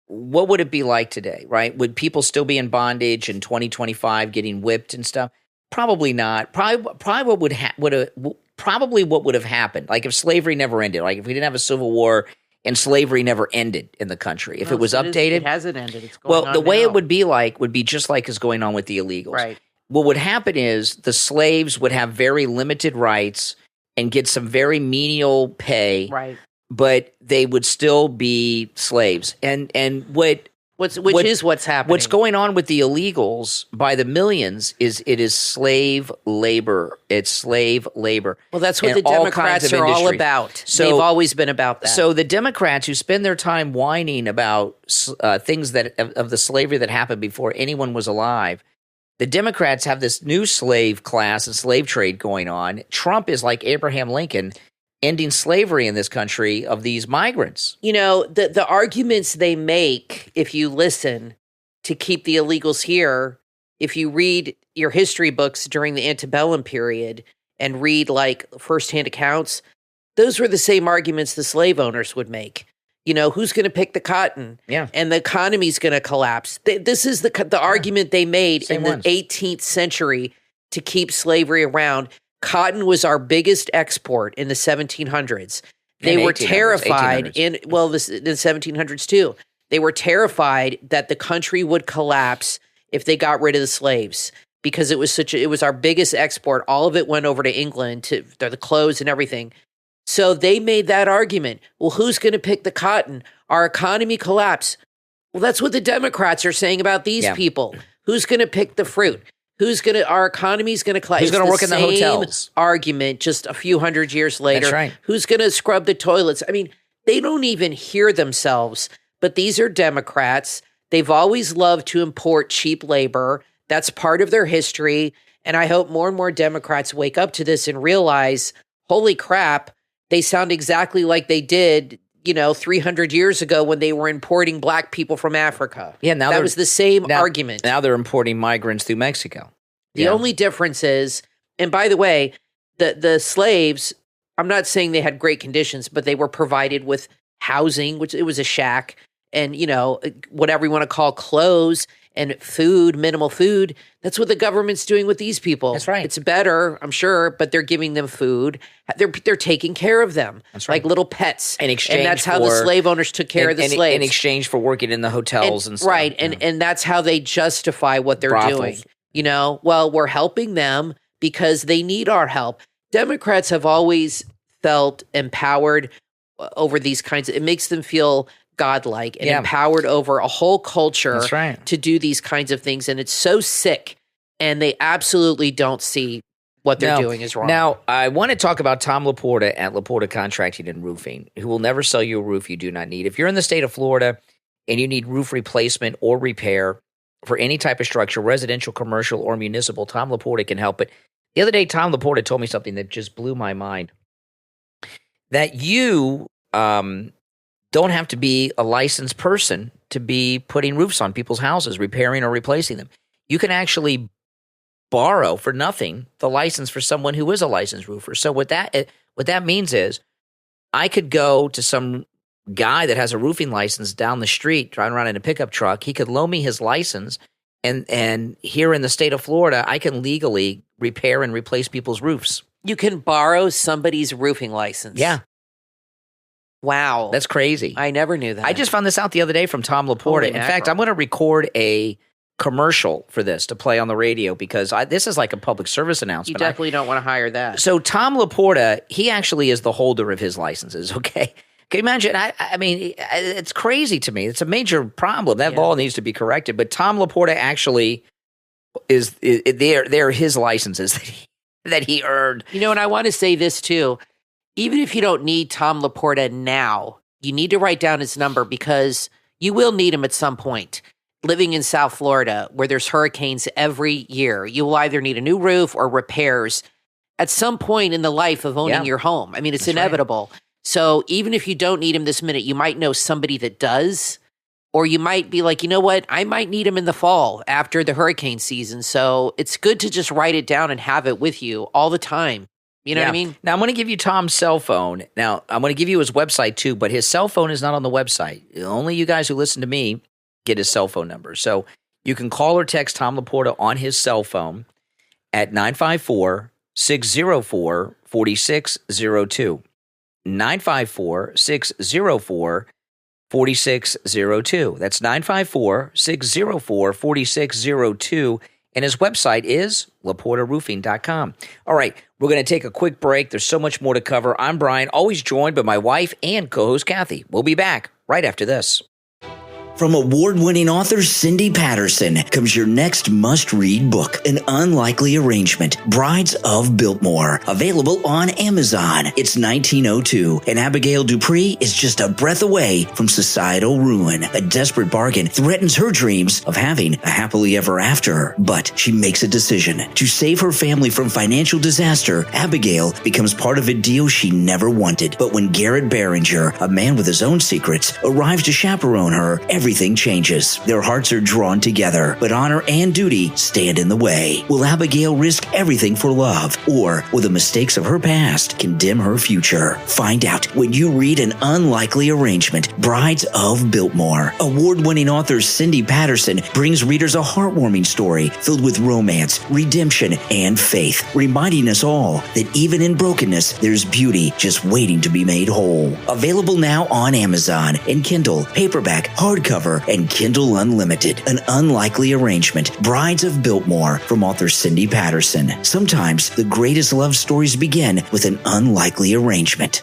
what would it be like today, right? Would people still be in bondage in 2025 getting whipped and stuff? Probably not. Probably what would have happened, like if slavery never ended, like if we didn't have a Civil War and slavery never ended in the country, if it was updated. It hasn't ended. It's going on the way now. it would be just like is going on with the illegals. Right. What would happen is the slaves would have very limited rights and get some very menial pay. Right. But they would still be slaves. And what's happening. What's going on with the illegals by the millions is it is slave labor. It's slave labor. Well, that's what in the Democrats are all industries. about. So, they've always been about that. So the Democrats who spend their time whining about things of the slavery that happened before anyone was alive, the Democrats have this new slave class and slave trade going on. Trump is like Abraham Lincoln, ending slavery in this country of these migrants. The arguments they make, if you listen, to keep the illegals here, if you read your history books during the antebellum period and read like firsthand accounts, those were the same arguments the slave owners would make. Who's going to pick the cotton? Yeah. And the economy's going to collapse. This is the argument they made Same in ones. the 18th century to keep slavery around. Cotton was our biggest export in the 1700s. They were terrified the 1700s too. They were terrified that the country would collapse if they got rid of the slaves because it was our biggest export. All of it went over to England to the clothes and everything. So they made that argument. Well, who's going to pick the cotton? Our economy collapse. Well, that's what the Democrats are saying about these people. Who's going to pick the fruit? Our economy's going to collapse. Who's going to work in the hotels? Argument just a few hundred years later. That's right. Who's going to scrub the toilets? I mean, they don't even hear themselves, but these are Democrats. They've always loved to import cheap labor. That's part of their history. And I hope more and more Democrats wake up to this and realize, holy crap, they sound exactly like they did 300 years ago when they were importing black people from Africa. Yeah, now that was the same argument. Now they're importing migrants through Mexico. The only difference is, and by the way, the slaves, I'm not saying they had great conditions, but they were provided with housing, which it was a shack, and whatever you want to call clothes and food, minimal food. That's what the government's doing with these people. That's right. It's better, I'm sure, but they're giving them food. They're taking care of them. That's right. Like little pets. In exchange and that's how the slave owners took care of the slaves. In exchange for working in the hotels and stuff. Right, and that's how they justify what they're Brothels. doing. Well, we're helping them because they need our help. Democrats have always felt empowered over these kinds of, it makes them feel godlike and empowered over a whole culture to do these kinds of things. And it's so sick. And they absolutely don't see what they're doing is wrong. Now, I want to talk about Tom Laporta at Laporta Contracting and Roofing, who will never sell you a roof you do not need. If you're in the state of Florida and you need roof replacement or repair for any type of structure, residential, commercial, or municipal, Tom Laporta can help. But the other day, Tom Laporta told me something that just blew my mind. That you don't have to be a licensed person to be putting roofs on people's houses, repairing or replacing them. You can actually borrow for nothing the license for someone who is a licensed roofer. So what that means is I could go to some guy that has a roofing license down the street driving around in a pickup truck. He could loan me his license, and here in the state of Florida, I can legally repair and replace people's roofs. You can borrow somebody's roofing license. Yeah. Wow. That's crazy. I never knew that. I just found this out the other day from Tom Laporta. In fact, I'm going to record a commercial for this to play on the radio because this is like a public service announcement. You definitely don't want to hire that. So Tom Laporta, he actually is the holder of his licenses, okay? Can you imagine? I mean, it's crazy to me. It's a major problem. That law needs to be corrected. But Tom Laporta actually they're his licenses that he earned. You know, and I want to say this too. Even if you don't need Tom Laporta now, you need to write down his number because you will need him at some point. Living in South Florida, where there's hurricanes every year, you will either need a new roof or repairs at some point in the life of owning your home. I mean, it's inevitable. Right. So even if you don't need him this minute, you might know somebody that does, or you might be like, you know what, I might need him in the fall after the hurricane season. So it's good to just write it down and have it with you all the time. You know what I mean? Now, I'm going to give you Tom's cell phone. Now, I'm going to give you his website too, but his cell phone is not on the website. Only you guys who listen to me get his cell phone number. So you can call or text Tom Laporta on his cell phone at 954-604-4602. 954-604-4602. That's 954-604-4602. And his website is LaportaRoofing.com. All right, we're going to take a quick break. There's so much more to cover. I'm Brian, always joined by my wife and co-host Kathy. We'll be back right after this. From award-winning author Cindy Patterson comes your next must-read book, An Unlikely Arrangement, Brides of Biltmore, available on Amazon. It's 1902, and Abigail Dupree is just a breath away from societal ruin. A desperate bargain threatens her dreams of having a happily ever after, but she makes a decision. To save her family from financial disaster, Abigail becomes part of a deal she never wanted. But when Garrett Behringer, a man with his own secrets, arrives to chaperone her, everything changes. Their hearts are drawn together, but honor and duty stand in the way. Will Abigail risk everything for love, or will the mistakes of her past condemn her future? Find out when you read An Unlikely Arrangement, Brides of Biltmore. Award-winning author Cindy Patterson brings readers a heartwarming story filled with romance, redemption, and faith, reminding us all that even in brokenness, there's beauty just waiting to be made whole. Available now on Amazon in Kindle, paperback, hardcover, and Kindle Unlimited. An Unlikely Arrangement, Brides of Biltmore, from author Cindy Patterson. Sometimes the greatest love stories begin with an unlikely arrangement.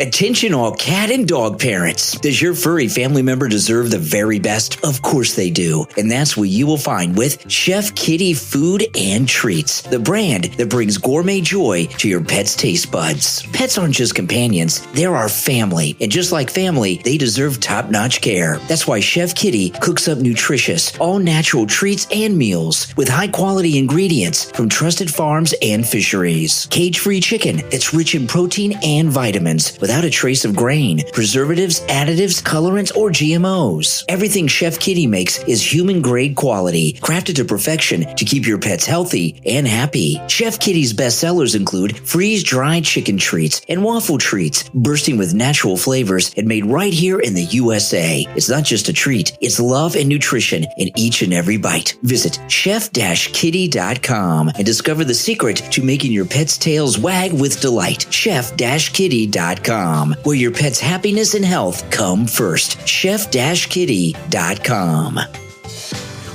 Attention all cat and dog parents. Does your furry family member deserve the very best? Of course they do. And that's what you will find with Chef Kitty Food and Treats, the brand that brings gourmet joy to your pet's taste buds. Pets aren't just companions, they're our family. And just like family, they deserve top-notch care. That's why Chef Kitty cooks up nutritious, all-natural treats and meals with high-quality ingredients from trusted farms and fisheries. Cage-free chicken that's rich in protein and vitamins, without a trace of grain, preservatives, additives, colorants, or GMOs. Everything Chef Kitty makes is human-grade quality, crafted to perfection to keep your pets healthy and happy. Chef Kitty's bestsellers include freeze-dried chicken treats and waffle treats, bursting with natural flavors and made right here in the USA. It's not just a treat, it's love and nutrition in each and every bite. Visit chef-kitty.com and discover the secret to making your pet's tails wag with delight. Chef-kitty.com, where your pet's happiness and health come first. Chef-kitty.com.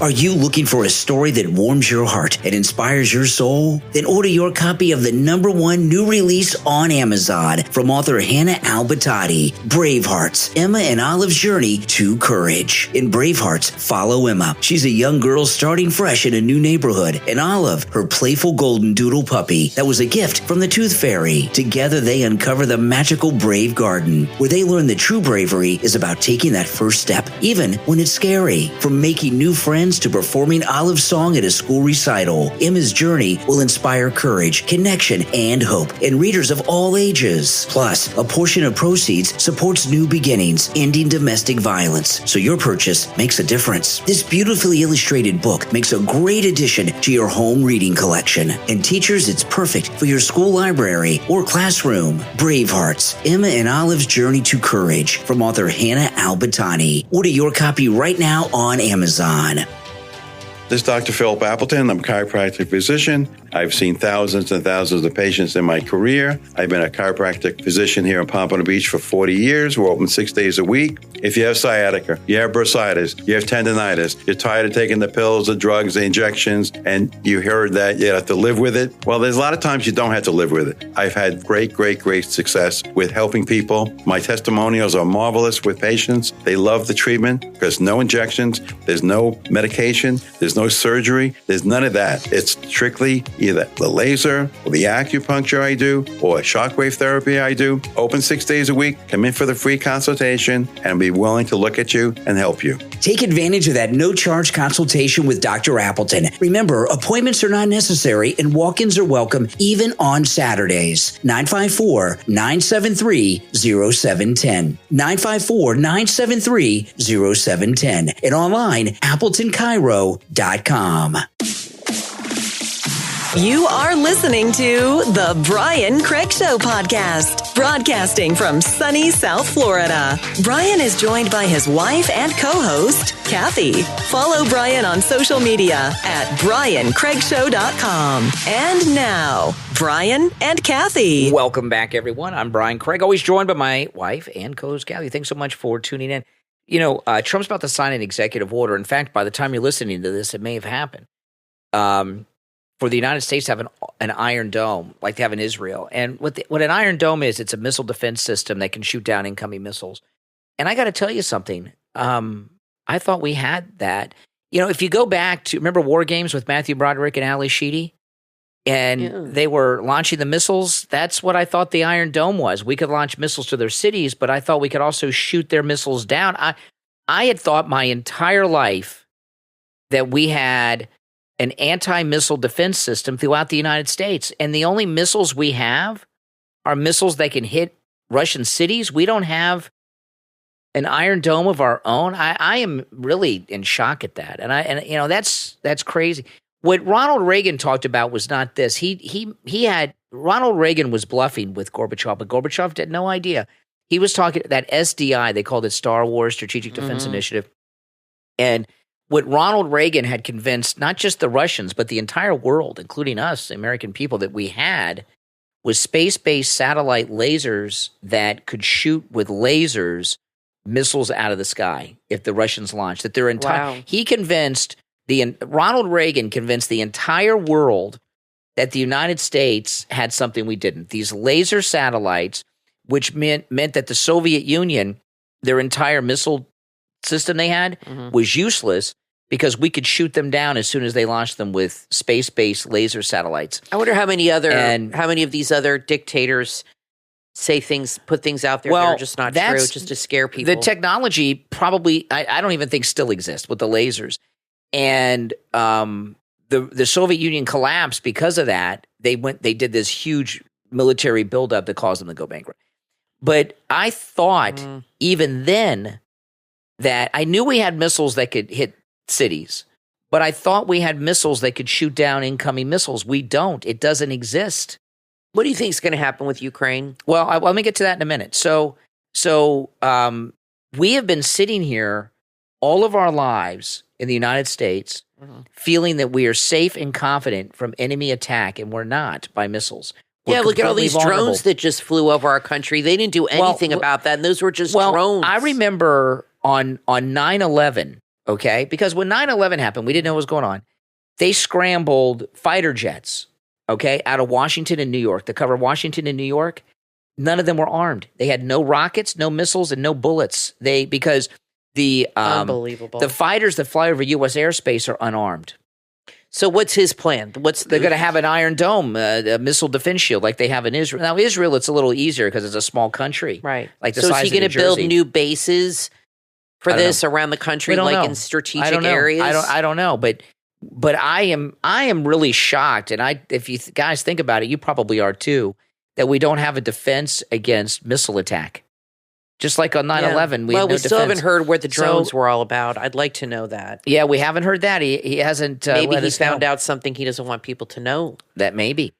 Are you looking for a story that warms your heart and inspires your soul? Then order your copy of the #1 new release on Amazon from author Hannah Albatati, Bravehearts, Emma and Olive's Journey to Courage. In Bravehearts, follow Emma. She's a young girl starting fresh in a new neighborhood, and Olive, her playful golden doodle puppy that was a gift from the Tooth Fairy. Together, they uncover the magical Brave Garden, where they learn that true bravery is about taking that first step, even when it's scary. From making new friends to performing Olive's song at a school recital, Emma's journey will inspire courage, connection, and hope in readers of all ages. Plus, a portion of proceeds supports New Beginnings, ending domestic violence, so your purchase makes a difference. This beautifully illustrated book makes a great addition to your home reading collection. And teachers, it's perfect for your school library or classroom. Bravehearts, Emma and Olive's Journey to Courage, from author Hannah Albatani. Order your copy right now on Amazon. This is Dr. Philip Appleton. I'm a chiropractic physician. I've seen thousands and thousands of patients in my career. I've been a chiropractic physician here in Pompano Beach for 40 years. We're open 6 days a week. If you have sciatica, you have bursitis, you have tendinitis, you're tired of taking the pills, the drugs, the injections, and you heard that you have to live with it, well, there's a lot of times you don't have to live with it. I've had great success with helping people. My testimonials are marvelous with patients. They love the treatment because no injections, there's no medication, there's no surgery, there's none of that. It's strictly either the laser or the acupuncture I do or shockwave therapy I do. Open 6 days a week. Come in for the free consultation and be willing to look at you and help you. Take advantage of that no-charge consultation with Dr. Appleton. Remember, appointments are not necessary and walk-ins are welcome even on Saturdays. 954-973-0710. 954-973-0710. And online, AppletonCairo.com. You are listening to the Brian Craig Show podcast, broadcasting from sunny South Florida. Brian is joined by his wife and co-host, Kathy. Follow Brian on social media at BrianCraigShow.com. And now, Brian and Kathy. Welcome back, everyone. I'm Brian Craig, always joined by my wife and co-host, Kathy. Thanks so much for tuning in. You know, Trump's about to sign an executive order. In fact, by the time you're listening to this, it may have happened. For the United States to have an Iron Dome like they have in Israel. And what an Iron Dome is, it's a missile defense system that can shoot down incoming missiles. And I got to tell you something. I thought we had that. You know, if you go back to, remember War Games with Matthew Broderick and Ali Sheedy? And they were launching the missiles. That's what I thought the Iron Dome was. We could launch missiles to their cities, but I thought we could also shoot their missiles down. I had thought my entire life that we had an anti-missile defense system throughout the United States. And the only missiles we have are missiles that can hit Russian cities. We don't have an Iron Dome of our own. I am really in shock at that. And you know, that's crazy. What Ronald Reagan talked about was not this. Ronald Reagan was bluffing with Gorbachev, but Gorbachev had no idea. He was talking that SDI, they called it Star Wars Strategic Defense Initiative. And what Ronald Reagan had convinced not just the Russians, but the entire world, including us, American people, that we had was space-based satellite lasers that could shoot with lasers missiles out of the sky if the Russians launched. That their entire Ronald Reagan convinced the entire world that the United States had something we didn't. These laser satellites, which meant that the Soviet Union, their entire missile system they had was useless because we could shoot them down as soon as they launched them with space-based laser satellites. I wonder how many of these other dictators put things out there that are just not true, just to scare people. The technology probably, I don't even think still exists with the lasers. And the Soviet Union collapsed because of that. They did this huge military buildup that caused them to go bankrupt. But I thought even then that I knew we had missiles that could hit cities, but I thought we had missiles that could shoot down incoming missiles. We don't. It doesn't exist. What do you think is going to happen with Ukraine? Well, let me get to that in a minute. So we have been sitting here all of our lives in the United States feeling that we are safe and confident from enemy attack, and we're not by missiles. Yeah, look at all these drones that just flew over our country. They didn't do anything about that, and those were just drones. I remember on 9/11, okay, because when 9/11 happened, we didn't know what was going on. They scrambled fighter jets, okay, out of Washington and New York to cover Washington and New York. None of them were armed. They had no rockets, no missiles, and no bullets. Because the unbelievable, the fighters that fly over U.S. airspace are unarmed. So what's his plan? They're going to have an Iron Dome, a missile defense shield like they have in Israel. Now, Israel, it's a little easier because it's a small country. Right. Like the size of New Jersey. So is he going to build new bases for this around the country, like in strategic areas? I don't know. But I am really shocked. And if you guys think about it, you probably are too, that we don't have a defense against missile attack. Just like on 9/11, we had no still haven't heard what the drones were all about. I'd like to know that. Yeah, we haven't heard that. He hasn't. Maybe he found out something he doesn't want people to know. That maybe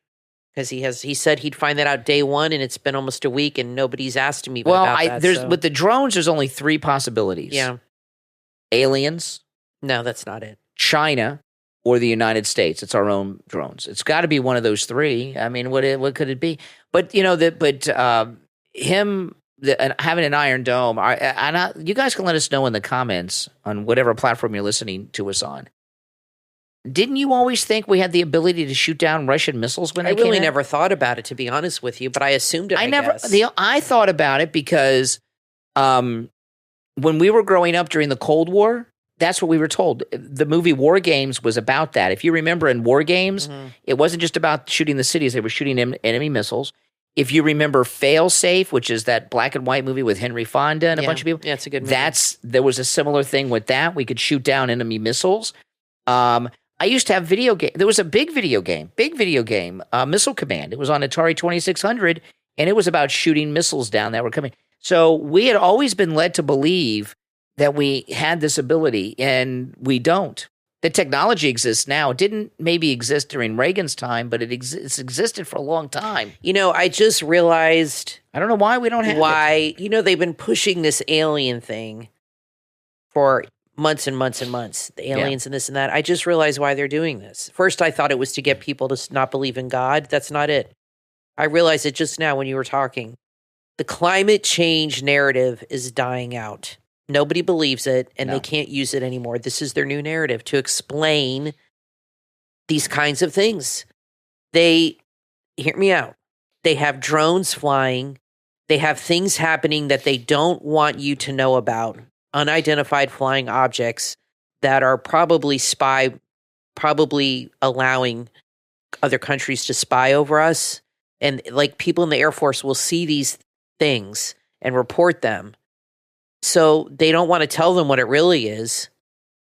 because he said he'd find that out day one, and it's been almost a week, and nobody's asked him even about that. With the drones, there's only 3 possibilities. Yeah, aliens. No, that's not it. China or the United States. It's our own drones. It's got to be one of those 3. I mean, what could it be? But him. Having an Iron Dome, you guys can let us know in the comments on whatever platform you're listening to us on. Didn't you always think we had the ability to shoot down Russian missiles when they came in? I really never thought about it, to be honest with you, but I assumed it. I thought about it because when we were growing up during the Cold War, that's what we were told. The movie War Games was about that. If you remember in War Games, it wasn't just about shooting the cities. They were shooting enemy missiles. If you remember Fail Safe, which is that black and white movie with Henry Fonda and a bunch of people. Yeah, it's a good movie. There was a similar thing with that. We could shoot down enemy missiles. I used to have video game. There was a big video game, Missile Command. It was on Atari 2600, and it was about shooting missiles down that were coming. So we had always been led to believe that we had this ability, and we don't. The technology exists now. It didn't maybe exist during Reagan's time, but it's existed for a long time. I just realized. I don't know why we don't have it. They've been pushing this alien thing for months and months and months. The aliens and this and that. I just realized why they're doing this. First, I thought it was to get people to not believe in God. That's not it. I realized it just now when you were talking. The climate change narrative is dying out. Nobody believes it, and they can't use it anymore. This is their new narrative to explain these kinds of things. Hear me out. They have drones flying. They have things happening that they don't want you to know about. Unidentified flying objects that are probably allowing other countries to spy over us. And like people in the Air Force will see these things and report them. So they don't want to tell them what it really is.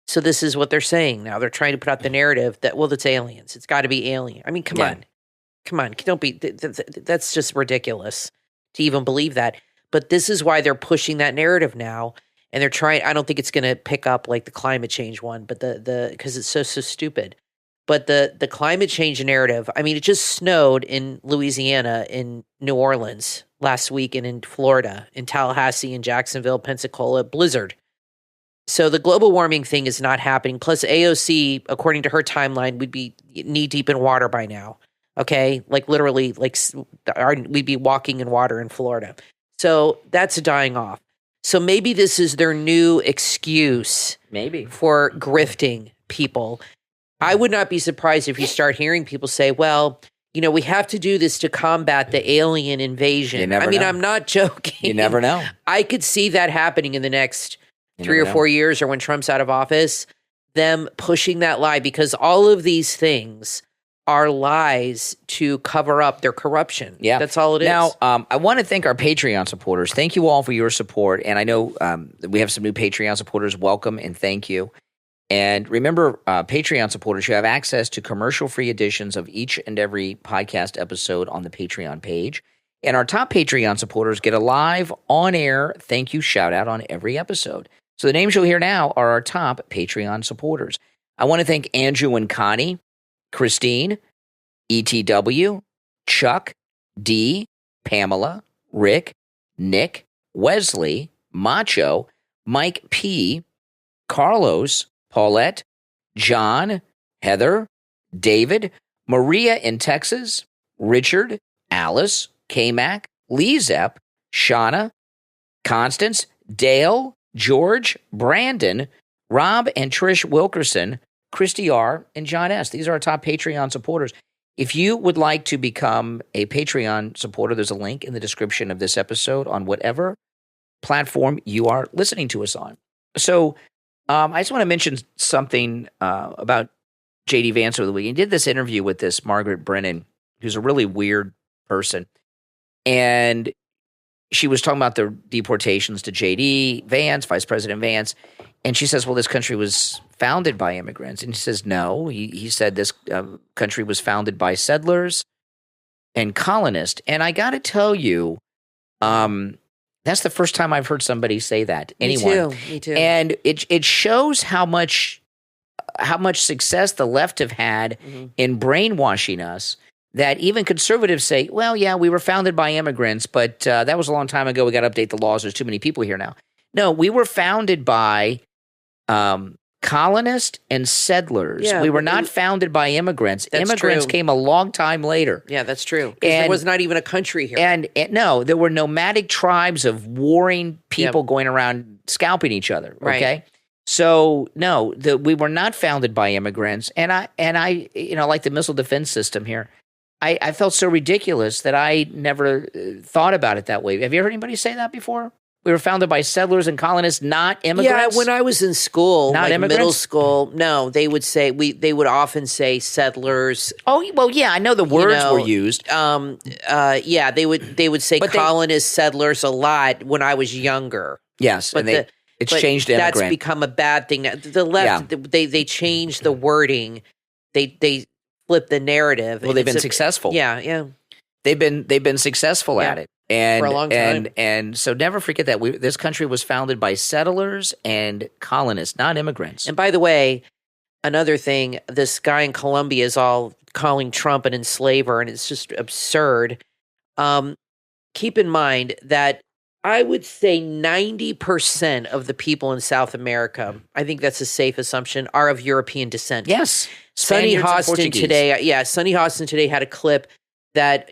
So this is what they're saying now. They're trying to put out the narrative that, well, it's aliens. It's got to be alien. I mean, come on. Don't be, that's just ridiculous to even believe that. But this is why they're pushing that narrative now. And they're trying, I don't think it's going to pick up like the climate change one, but because it's so stupid. But the climate change narrative, I mean, it just snowed in Louisiana, in New Orleans last week, and in Florida, in Tallahassee, in Jacksonville, Pensacola, blizzard. So the global warming thing is not happening. Plus AOC, according to her timeline, would be knee deep in water by now. Okay? Like literally, we'd be walking in water in Florida. So that's dying off. So maybe this is their new excuse for grifting people. I would not be surprised if you start hearing people say, well, we have to do this to combat the alien invasion. You never know. I'm not joking. You never know. I could see that happening in the next 3 or 4 years, or when Trump's out of office, them pushing that lie, because all of these things are lies to cover up their corruption. Yeah. That's all it is. Now, I want to thank our Patreon supporters. Thank you all for your support. And I know we have some new Patreon supporters. Welcome and thank you. And remember, Patreon supporters, you have access to commercial-free editions of each and every podcast episode on the Patreon page. And our top Patreon supporters get a live, on-air thank you shout-out on every episode. So the names you'll hear now are our top Patreon supporters. I want to thank Andrew and Connie, Christine, ETW, Chuck, D, Pamela, Rick, Nick, Wesley, Macho, Mike P., Carlos, Paulette, John, Heather, David, Maria in Texas, Richard, Alice, K-Mac, LeeZep, Shawna, Constance, Dale, George, Brandon, Rob and Trish Wilkerson, Christy R., and John S. These are our top Patreon supporters. If you would like to become a Patreon supporter, there's a link in the description of this episode on whatever platform you are listening to us on. So, I just want to mention something about J.D. Vance over the weekend. He did this interview with this Margaret Brennan, who's a really weird person. And she was talking about the deportations to J.D. Vance, Vice President Vance. And she says, well, this country was founded by immigrants. And he says, no. He said this country was founded by settlers and colonists. And I got to tell you, that's the first time I've heard somebody say that. Anyone. Me too. And it shows how much success the left have had in brainwashing us, that even conservatives say, well, yeah, we were founded by immigrants, but that was a long time ago. We got to update the laws. There's too many people here now. No, we were founded by colonists and settlers. Yeah, we were not founded by immigrants. Immigrants true. came a long time later. Yeah, that's true. Because there was not even a country here. And no, there were nomadic tribes of warring people going around scalping each other. Okay. Right. So no, we were not founded by immigrants. And I, like the missile defense system here, I felt so ridiculous that I never thought about it that way. Have you heard anybody say that before? We were founded by settlers and colonists, not immigrants. Yeah, when I was in school, Not like immigrants? middle school, no, they would say they would often say settlers. Oh, well, yeah, I know the words were used. Yeah, they would say But colonists, settlers a lot when I was younger. Yes, But and it's changed to That's immigrant. become a bad thing now. The left, they changed the wording. They flip the narrative. Well, they've been It's successful. Yeah. They've been successful at it. And, For a long time. And so never forget that this country was founded by settlers and colonists, not immigrants. And by the way, another thing, this guy in Colombia is all calling Trump an enslaver, and it's just absurd. Keep in mind that I would say 90% of the people in South America, I think that's a safe assumption, are of European descent. Yes. Sunny Spaniards and Hostin Portuguese. today, Sunny Hostin today had a clip that,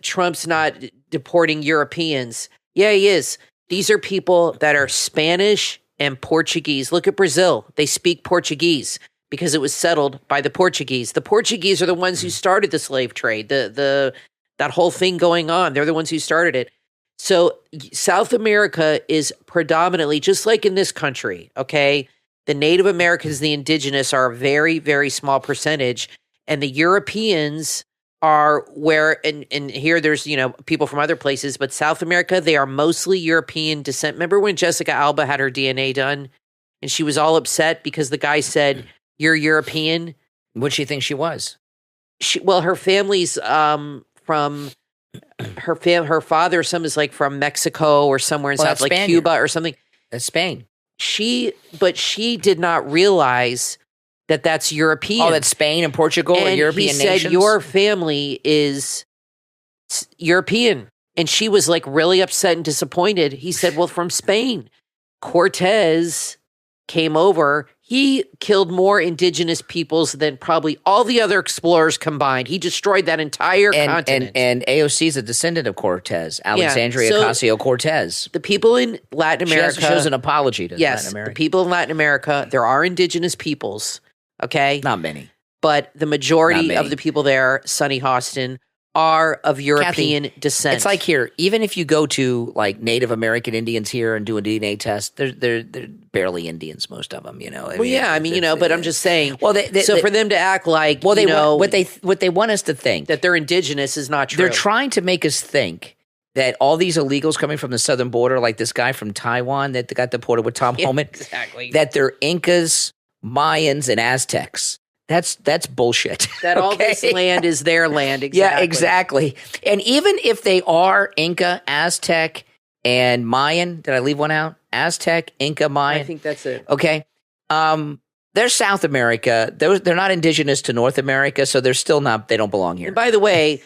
Trump's not deporting Europeans. Yeah, he is. These are people that are Spanish and Portuguese. Look at Brazil. They speak Portuguese because it was settled by the Portuguese. The Portuguese are the ones who started the slave trade, that whole thing going on. They're the ones who started it. So South America is predominantly, just like in this country, okay? The Native Americans, the indigenous, are a very, very small percentage. And the Europeans are where, and here there's, people from other places, but South America, they are mostly European descent. Remember when Jessica Alba had her DNA done and she was all upset because the guy said, "You're European"? What'd she think she was? Her family's from her father or something is like from Mexico or somewhere in South, like Spaniard. Cuba or something. That's Spain. But she did not realize that that's European. Oh, that's Spain and Portugal and are European he said, nations? your family is European. And she was like really upset and disappointed. He said, well, from Spain. Cortez came over. He killed more indigenous peoples than probably all the other explorers combined. He destroyed that entire continent. And AOC is a descendant of Cortez, Alexandria Ocasio-Cortez. The people in Latin America. She shows an apology to Latin America. The people in Latin America, there are indigenous peoples, okay? Not many. But the majority of the people there, Sunny Hostin, are of European descent. It's like here, even if you go to like Native American Indians here and do a DNA test, they're barely Indians, most of them, but I'm just saying. Well, for them to act like, what they want us to think that they're indigenous is not true. They're trying to make us think that all these illegals coming from the southern border, like this guy from Taiwan that got deported with Tom Homan, exactly, that they're Incas, Mayans, and Aztecs. That's bullshit. That all this land is their land. Exactly. Yeah, exactly. And even if they are Inca, Aztec, and Mayan, did I leave one out? Aztec, Inca, Mayan. I think that's it. Okay. They're South America. They're not indigenous to North America, so they're still not. They don't belong here. And by the way,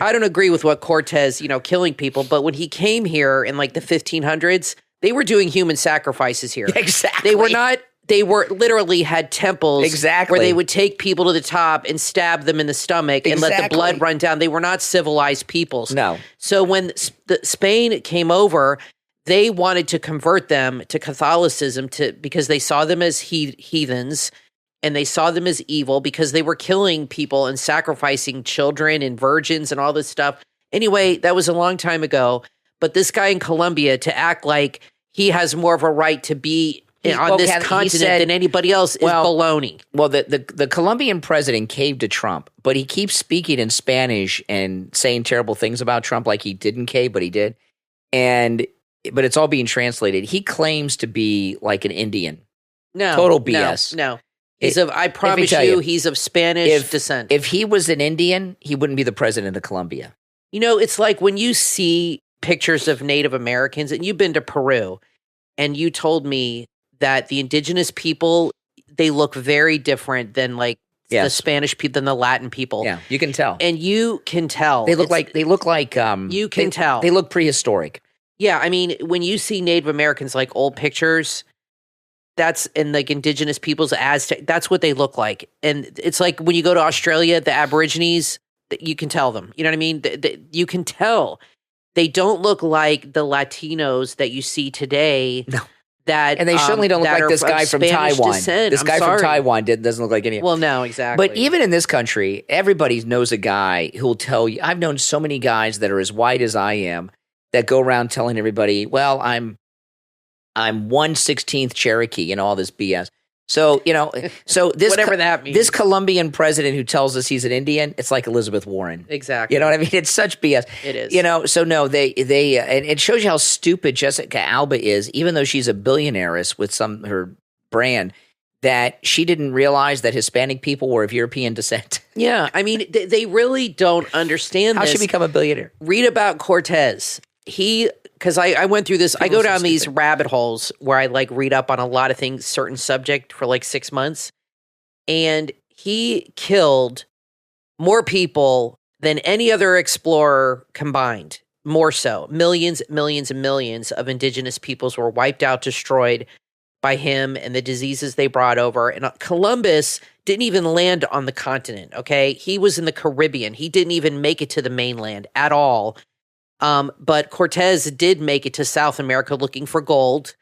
I don't agree with what Cortez, killing people, but when he came here in like the 1500s, they were doing human sacrifices here. Exactly. They were not. They were literally had temples where they would take people to the top and stab them in the stomach and let the blood run down. They were not civilized peoples. No. So when Spain came over, they wanted to convert them to Catholicism because they saw them as heathens and they saw them as evil because they were killing people and sacrificing children and virgins and all this stuff. Anyway, that was a long time ago. But this guy in Colombia, to act like he has more of a right to be on this continent than anybody else is baloney. Well, the Colombian president caved to Trump, but he keeps speaking in Spanish and saying terrible things about Trump like he didn't cave, but he did. But it's all being translated. He claims to be like an Indian. No. Total BS. No. I promise you, he's of Spanish descent. If he was an Indian, he wouldn't be the president of Colombia. It's like when you see pictures of Native Americans, and you've been to Peru, and you told me that the indigenous people, they look very different than the Spanish people, than the Latin people. Yeah, you can tell. And you can tell. They look like you can tell. They look prehistoric. Yeah, I mean, when you see Native Americans, like old pictures, and like indigenous peoples, Aztec, that's what they look like. And it's like when you go to Australia, the Aborigines, you can tell them. You know what I mean? You can tell. They don't look like the Latinos that you see today. No. And they certainly don't look like this guy from Taiwan. This guy from Taiwan doesn't look like any. Well, no, exactly. But even in this country, everybody knows a guy who will tell you. I've known so many guys that are as white as I am, that go around telling everybody, well, I'm 1/16 Cherokee and all this BS. So, so this Whatever that means. This Colombian president who tells us he's an Indian, it's like Elizabeth Warren. Exactly. You know what I mean? It's such BS. It is. So no, they and it shows you how stupid Jessica Alba is, even though she's a billionaireess with her brand, that she didn't realize that Hispanic people were of European descent. Yeah. I mean, they really don't understand How this. she become a billionaire? Read about Cortez. Because I went through this, I go down these rabbit holes where I like read up on a lot of things, certain subject for like 6 months. And he killed more people than any other explorer combined. More so. Millions, millions, and millions of indigenous peoples were wiped out, destroyed by him and the diseases they brought over. And Columbus didn't even land on the continent, okay? He was in the Caribbean. He didn't even make it to the mainland at all. But Cortez did make it to South America looking for gold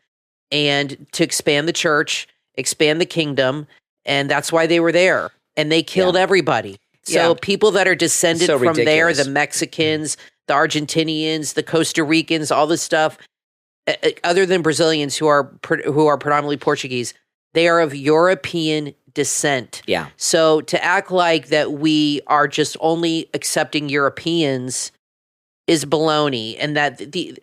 and to expand the church, expand the kingdom, and that's why they were there. And they killed everybody. So people that are descended from there, the Mexicans, the Argentinians, the Costa Ricans, all this stuff, other than Brazilians who are predominantly Portuguese, they are of European descent. Yeah. So to act like that we are just only accepting Europeans is baloney, and that the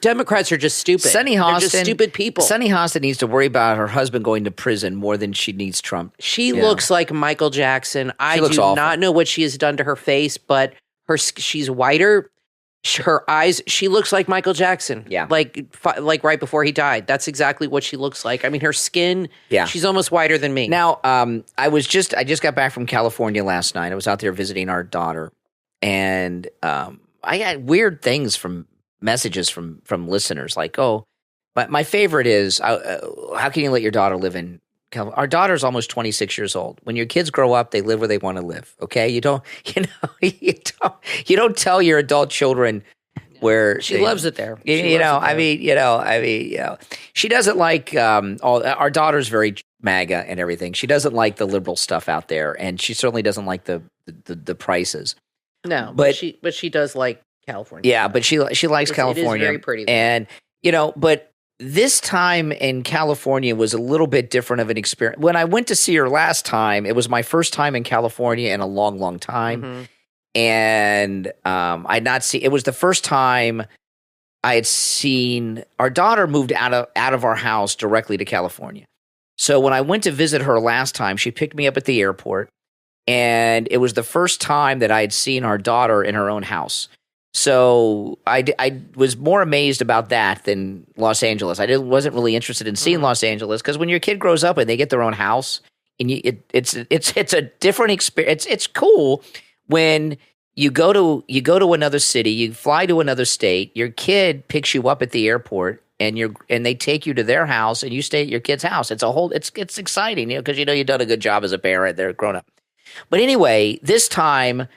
Democrats are just stupid. Sunny They're Hostin, just stupid people. Sunny Hostin needs to worry about her husband going to prison more than she needs Trump. She looks like Michael Jackson. I do not know what she has done to her face, but she's whiter. Her eyes, she looks like Michael Jackson. Yeah, like right before he died. That's exactly what she looks like. I mean, her skin. Yeah, she's almost whiter than me. Now, I just got back from California last night. I was out there visiting our daughter, and I got weird things from messages from listeners like, oh, but my favorite is, how can you let your daughter live in California? Our daughter's almost 26 years old. When your kids grow up, they live where they want to live. Okay. You don't tell your adult children where she loves it there. She doesn't like, our daughter's very MAGA and everything. She doesn't like the liberal stuff out there. And she certainly doesn't like the prices. No, but she does like California. Yeah, but she likes California. It is very pretty there. And but this time in California was a little bit different of an experience. When I went to see her last time, it was my first time in California in a long, long time. Mm-hmm. And it was the first time I had seen our daughter moved out of our house directly to California. So when I went to visit her last time, she picked me up at the airport. And it was the first time that I had seen our daughter in her own house. So I was more amazed about that than Los Angeles. I wasn't really interested in seeing Los Angeles because when your kid grows up and they get their own house, and it's a different experience. It's cool when you go to another city, you fly to another state, your kid picks you up at the airport. And they take you to their house, and you stay at your kid's house. It's exciting, because you've done a good job as a parent. They're grown up. But anyway, this time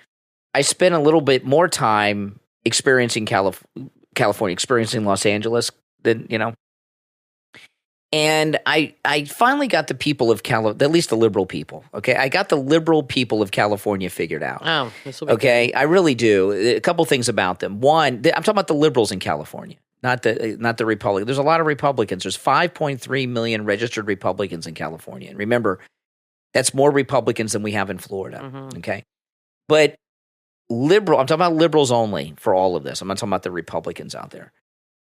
I spent a little bit more time experiencing California, experiencing Los Angeles than, And I finally got the people of at least the liberal people. Okay, I got the liberal people of California figured out. Oh, this will be okay. good. I really do. A couple things about them. One, I'm talking about the liberals in California, not the Republicans. There's a lot of Republicans. There's 5.3 million registered Republicans in California, and remember, that's more Republicans than we have in Florida. Mm-hmm. Okay, but I'm talking about liberals only for all of this. I'm not talking about the Republicans out there.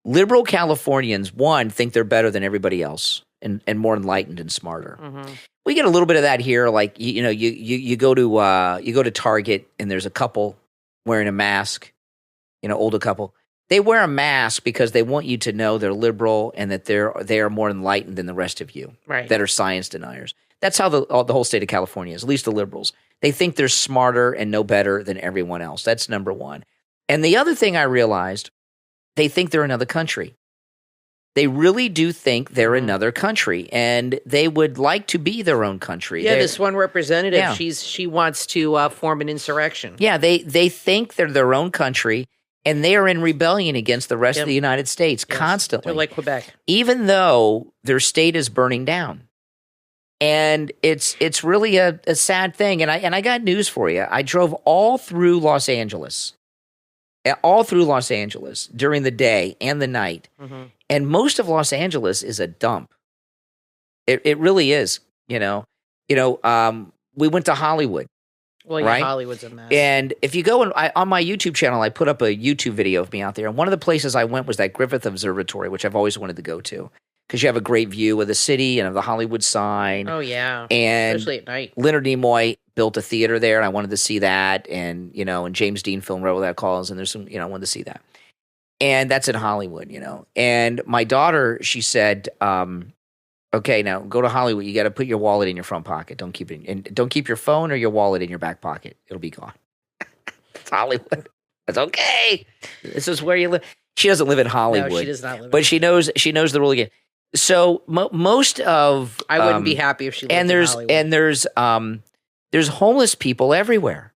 Liberal Californians, one, think they're better than everybody else and more enlightened and smarter. Mm-hmm. We get a little bit of that here. Like you go to Target and there's a couple wearing a mask, older couple. They wear a mask because they want you to know they're liberal and that they are more enlightened than the rest of you, right? That are science deniers. That's how the whole state of California is. At least the liberals, they think they're smarter and know better than everyone else. That's number one. And the other thing I realized, they think they're another country. They really do think they're another country, and they would like to be their own country. Yeah, this one representative, she wants to form an insurrection. Yeah, they think they're their own country, and they are in rebellion against the rest of the United States constantly. They're like Quebec. Even though their state is burning down. And it's really a sad thing. And I got news for you. I drove all through Los Angeles. all through Los Angeles during the day and the night. Mm-hmm. And most of Los Angeles is a dump. It really is, we went to Hollywood. Well, yeah, right? Hollywood's a mess. And if you go on my YouTube channel, I put up a YouTube video of me out there. And one of the places I went was that Griffith Observatory, which I've always wanted to go to because you have a great view of the city and of the Hollywood sign. Oh, yeah. And especially at night. Leonard Nimoy built a theater there, and I wanted to see that. And, and James Dean Film Rebel that calls, and there's some, I wanted to see that. And that's in Hollywood, And my daughter, she said, okay, now go to Hollywood. You got to put your wallet in your front pocket. Don't keep it, and don't keep your phone or your wallet in your back pocket. It'll be gone. It's Hollywood. It's okay. This is where you live. She doesn't live in Hollywood. No, she does not live. But she knows the rule again. So most of I wouldn't be happy if she lived in Hollywood. And there's homeless people everywhere.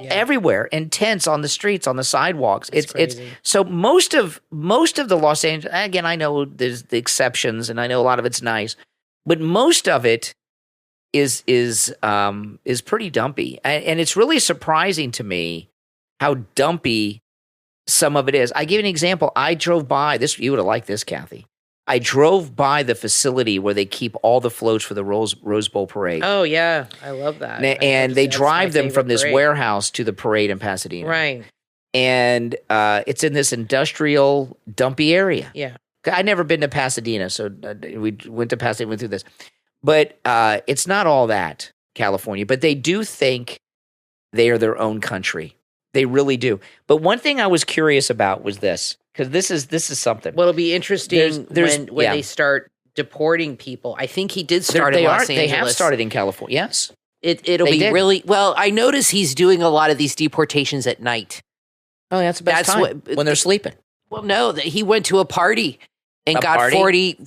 Everywhere in tents on the streets, on the sidewalks. It's so most of the Los Angeles. Again, I know there's the exceptions, and I know a lot of it's nice, but most of it is pretty dumpy, and it's really surprising to me how dumpy some of it is. I give you an example. I drove by this. You would have liked this, Kathy. I drove by the facility where they keep all the floats for the Rose Bowl parade. Oh, yeah. I love that. And they drive them from this warehouse to the parade in Pasadena. Right. And it's in this industrial, dumpy area. Yeah. I'd never been to Pasadena, so we went to Pasadena, went through this. But it's not all that, California. But they do think they are their own country. They really do. But one thing I was curious about was this. Because this is something. Well, it'll be interesting when they start deporting people. I think he did start in Los Angeles. They have started in California. Yes, it'll be really well. I notice he's doing a lot of these deportations at night. Oh, that's the best time when they're sleeping. Well, no, he went to a party and got 40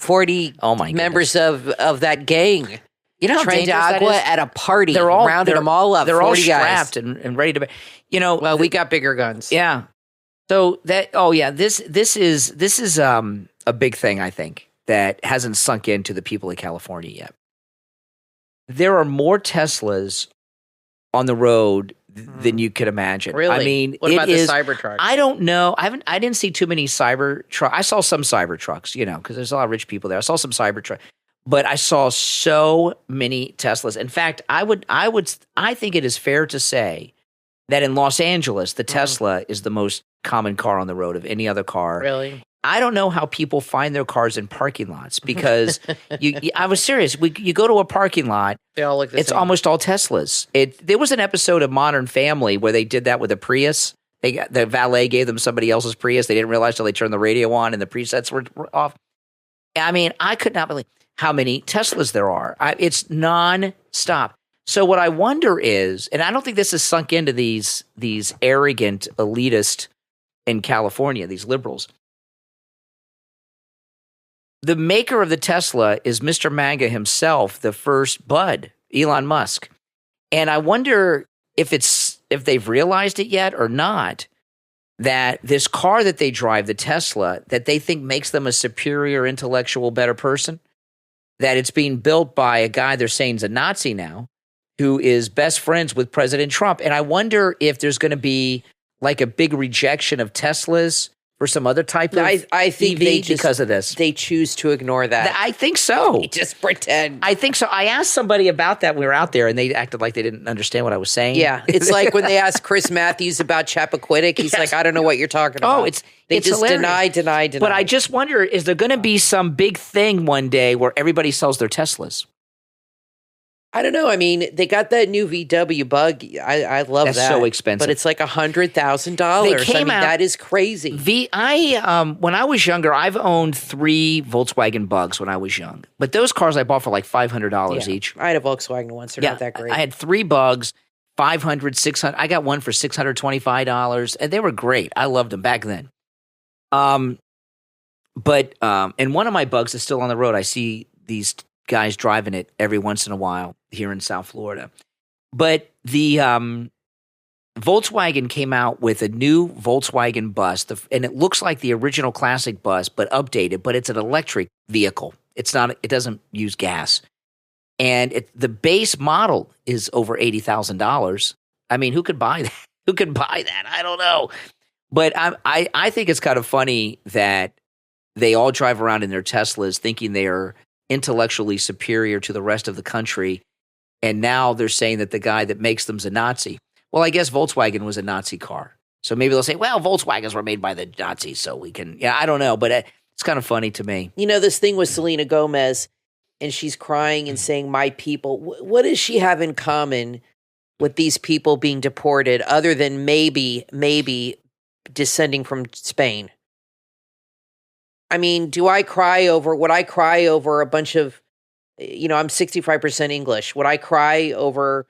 members of that gang. You know how dangerous that is? at a party. They're all rounded them all up. They're all strapped and ready to. Well, we got bigger guns. Yeah. So this is a big thing, I think, that hasn't sunk into the people of California yet. There are more Teslas on the road than you could imagine. Really? I mean, what about the Cybertrucks? I don't know. I didn't see too many Cybertrucks. I saw some Cybertrucks, because there's a lot of rich people there. I saw some Cybertrucks, but I saw so many Teslas. In fact, I think it is fair to say that in Los Angeles, the Tesla is the most common car on the road of any other car. Really? I don't know how people find their cars in parking lots because I was serious. You go to a parking lot, they all look the it's same. almost all Teslas. There was an episode of Modern Family where they did that with a Prius. The valet gave them somebody else's Prius. They didn't realize till they turned the radio on and the presets were off. I mean, I could not believe how many Teslas there are. It's nonstop. So what I wonder is, and I don't think this has sunk into these arrogant elitist in California, these liberals. The maker of the Tesla is Mr. MAGA himself, the first bud, Elon Musk. And I wonder if they've realized it yet or not, that this car that they drive, the Tesla, that they think makes them a superior, intellectual, better person, that it's being built by a guy they're saying is a Nazi now, who is best friends with President Trump. And I wonder if there's going to be like a big rejection of Teslas for some other type of I think EV because of this. They choose to ignore that. I think so. They just pretend. I think so. I asked somebody about that when we were out there, and they acted like they didn't understand what I was saying. Yeah. It's like when they asked Chris Matthews about Chappaquiddick. He's like, I don't know what you're talking about. They just hilarious. deny. But I just wonder, is there going to be some big thing one day where everybody sells their Teslas? I don't know. I mean, they got that new VW Bug. I love that. That's so expensive. But it's like $100,000. I mean, that is crazy. When I was younger, I've owned 3 Volkswagen Bugs when I was young. But those cars I bought for like $500 each. I had a Volkswagen once. They're not that great. I had 3 Bugs, $500, $600. I got one for $625, and they were great. I loved them back then. And one of my Bugs is still on the road. I see these guys driving it every once in a while here in South Florida. But the Volkswagen came out with a new Volkswagen bus, and it looks like the original classic bus, but updated, but it's an electric vehicle. It doesn't use gas. And the base model is over $80,000. I mean, who could buy that? Who could buy that? I don't know. But I think it's kind of funny that they all drive around in their Teslas thinking they are intellectually superior to the rest of the country. And now they're saying that the guy that makes them's a Nazi. Well, I guess Volkswagen was a Nazi car. So maybe they'll say, well, Volkswagens were made by the Nazis, so we can, I don't know. But it's kind of funny to me. You know, this thing with Selena Gomez, and she's crying and saying, my people. What does she have in common with these people being deported other than maybe descending from Spain? I mean, would I cry over a bunch of, I'm 65% English. Would I cry over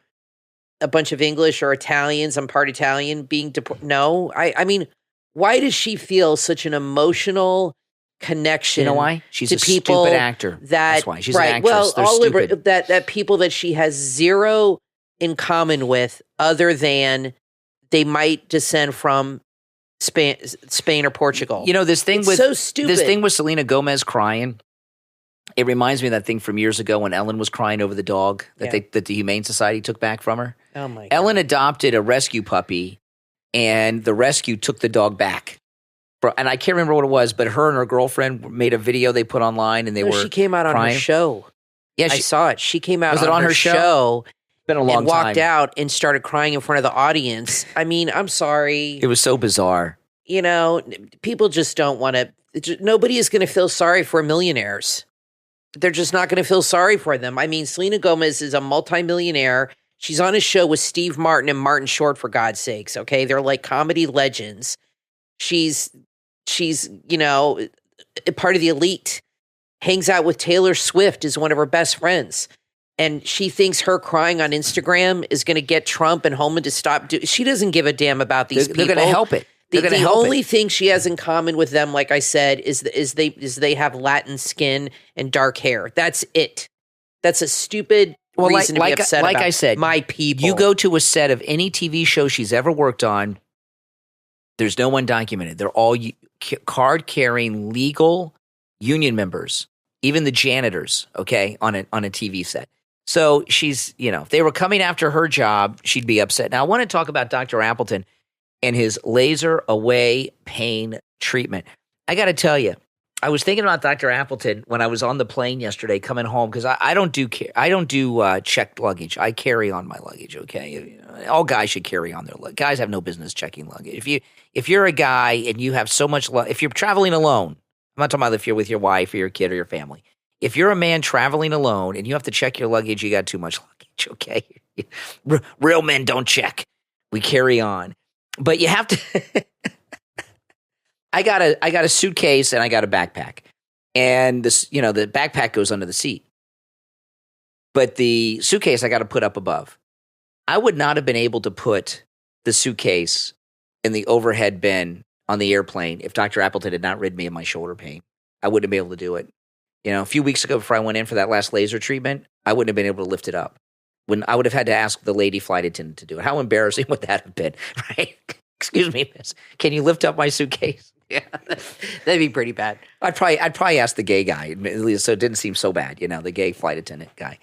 a bunch of English or Italians? I'm part Italian being deported. No, I mean, why does she feel such an emotional connection? You know why? She's to a people stupid actor. That's why. She's an actress. Well, They're all stupid. that people that she has zero in common with other than they might descend from Spain or Portugal. You know, this thing with so stupid. This thing with Selena Gomez crying, it reminds me of that thing from years ago when Ellen was crying over the dog that the Humane Society took back from her. Oh my God. Ellen adopted a rescue puppy, and the rescue took the dog back. And I can't remember what it was, but her and her girlfriend made a video they put online, and she came out crying. on her show. Yeah, I saw it. She came out on her show. Been a long and walked time. out and started crying in front of the audience. I mean, I'm sorry. It was so bizarre. You know, people just don't want to. Nobody is going to feel sorry for millionaires. They're just not going to feel sorry for them. I mean, Selena Gomez is a multimillionaire. She's on a show with Steve Martin and Martin Short, for God's sakes. Okay, they're like comedy legends. She's a part of the elite. Hangs out with Taylor Swift, is one of her best friends. And she thinks her crying on Instagram is going to get Trump and Holman to stop. She doesn't give a damn about these people. They're going to help it. The only thing she has in common with them, like I said, is they have Latin skin and dark hair. That's it. That's a stupid reason to be upset about. Like I said, my people. You go to a set of any TV show she's ever worked on, there's no one documented. They're all card-carrying legal union members, even the janitors, okay, on a TV set. So she's, if they were coming after her job, she'd be upset. Now, I want to talk about Dr. Appleton and his laser away pain treatment. I got to tell you, I was thinking about Dr. Appleton when I was on the plane yesterday coming home, because I don't do checked luggage. I carry on my luggage. Okay, all guys should carry on their luggage. Guys have no business checking luggage. If you're a guy and you have so much if you're traveling alone, I'm not talking about if you're with your wife or your kid or your family. If you're a man traveling alone and you have to check your luggage, you got too much luggage. Okay, real men don't check. We carry on. But you have to. I got a suitcase and I got a backpack, and this, the backpack goes under the seat, but the suitcase I got to put up above. I would not have been able to put the suitcase in the overhead bin on the airplane if Dr. Appleton had not rid me of my shoulder pain. I wouldn't have been able to do it. A few weeks ago, before I went in for that last laser treatment, I wouldn't have been able to lift it up. When I would have had to ask the lady flight attendant to do it. How embarrassing would that have been, right? Excuse me, miss. Can you lift up my suitcase? Yeah, that'd be pretty bad. I'd probably ask the gay guy, so it didn't seem so bad, the gay flight attendant guy.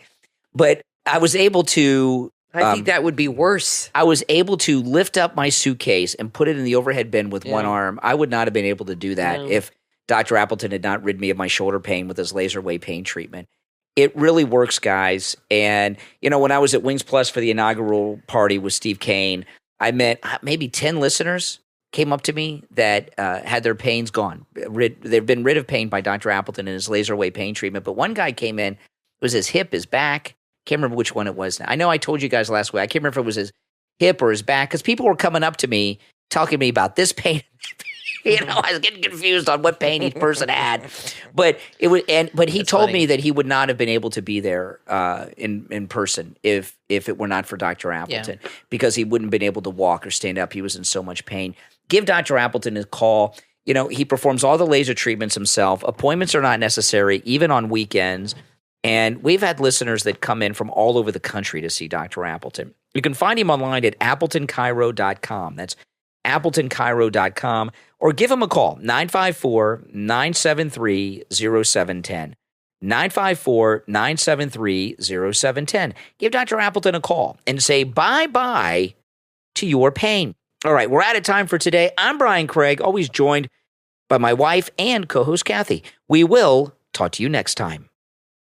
But I was able to. I think that would be worse. I was able to lift up my suitcase and put it in the overhead bin with one arm. I would not have been able to do that if Dr. Appleton had not rid me of my shoulder pain with his laser away pain treatment. It really works, guys. And, when I was at Wings Plus for the inaugural party with Steve Kane, I met maybe 10 listeners came up to me that had their pains gone. They've been rid of pain by Dr. Appleton and his laser away pain treatment. But one guy came in, it was his hip, his back. Can't remember which one it was now. I know I told you guys last week. I can't remember if it was his hip or his back, because people were coming up to me talking to me about this pain. I was getting confused on what pain each person had. But he told me that he would not have been able to be there in person if it were not for Dr. Appleton, because he wouldn't have been able to walk or stand up. He was in so much pain. Give Dr. Appleton a call. He performs all the laser treatments himself. Appointments are not necessary, even on weekends. And we've had listeners that come in from all over the country to see Dr. Appleton. You can find him online at AppletonChiro.com. That's AppletonChiro.com. Or give him a call, 954-973-0710. 954-973-0710. Give Dr. Appleton a call and say bye-bye to your pain. All right, we're out of time for today. I'm Brian Craig, always joined by my wife and co-host Kathy. We will talk to you next time.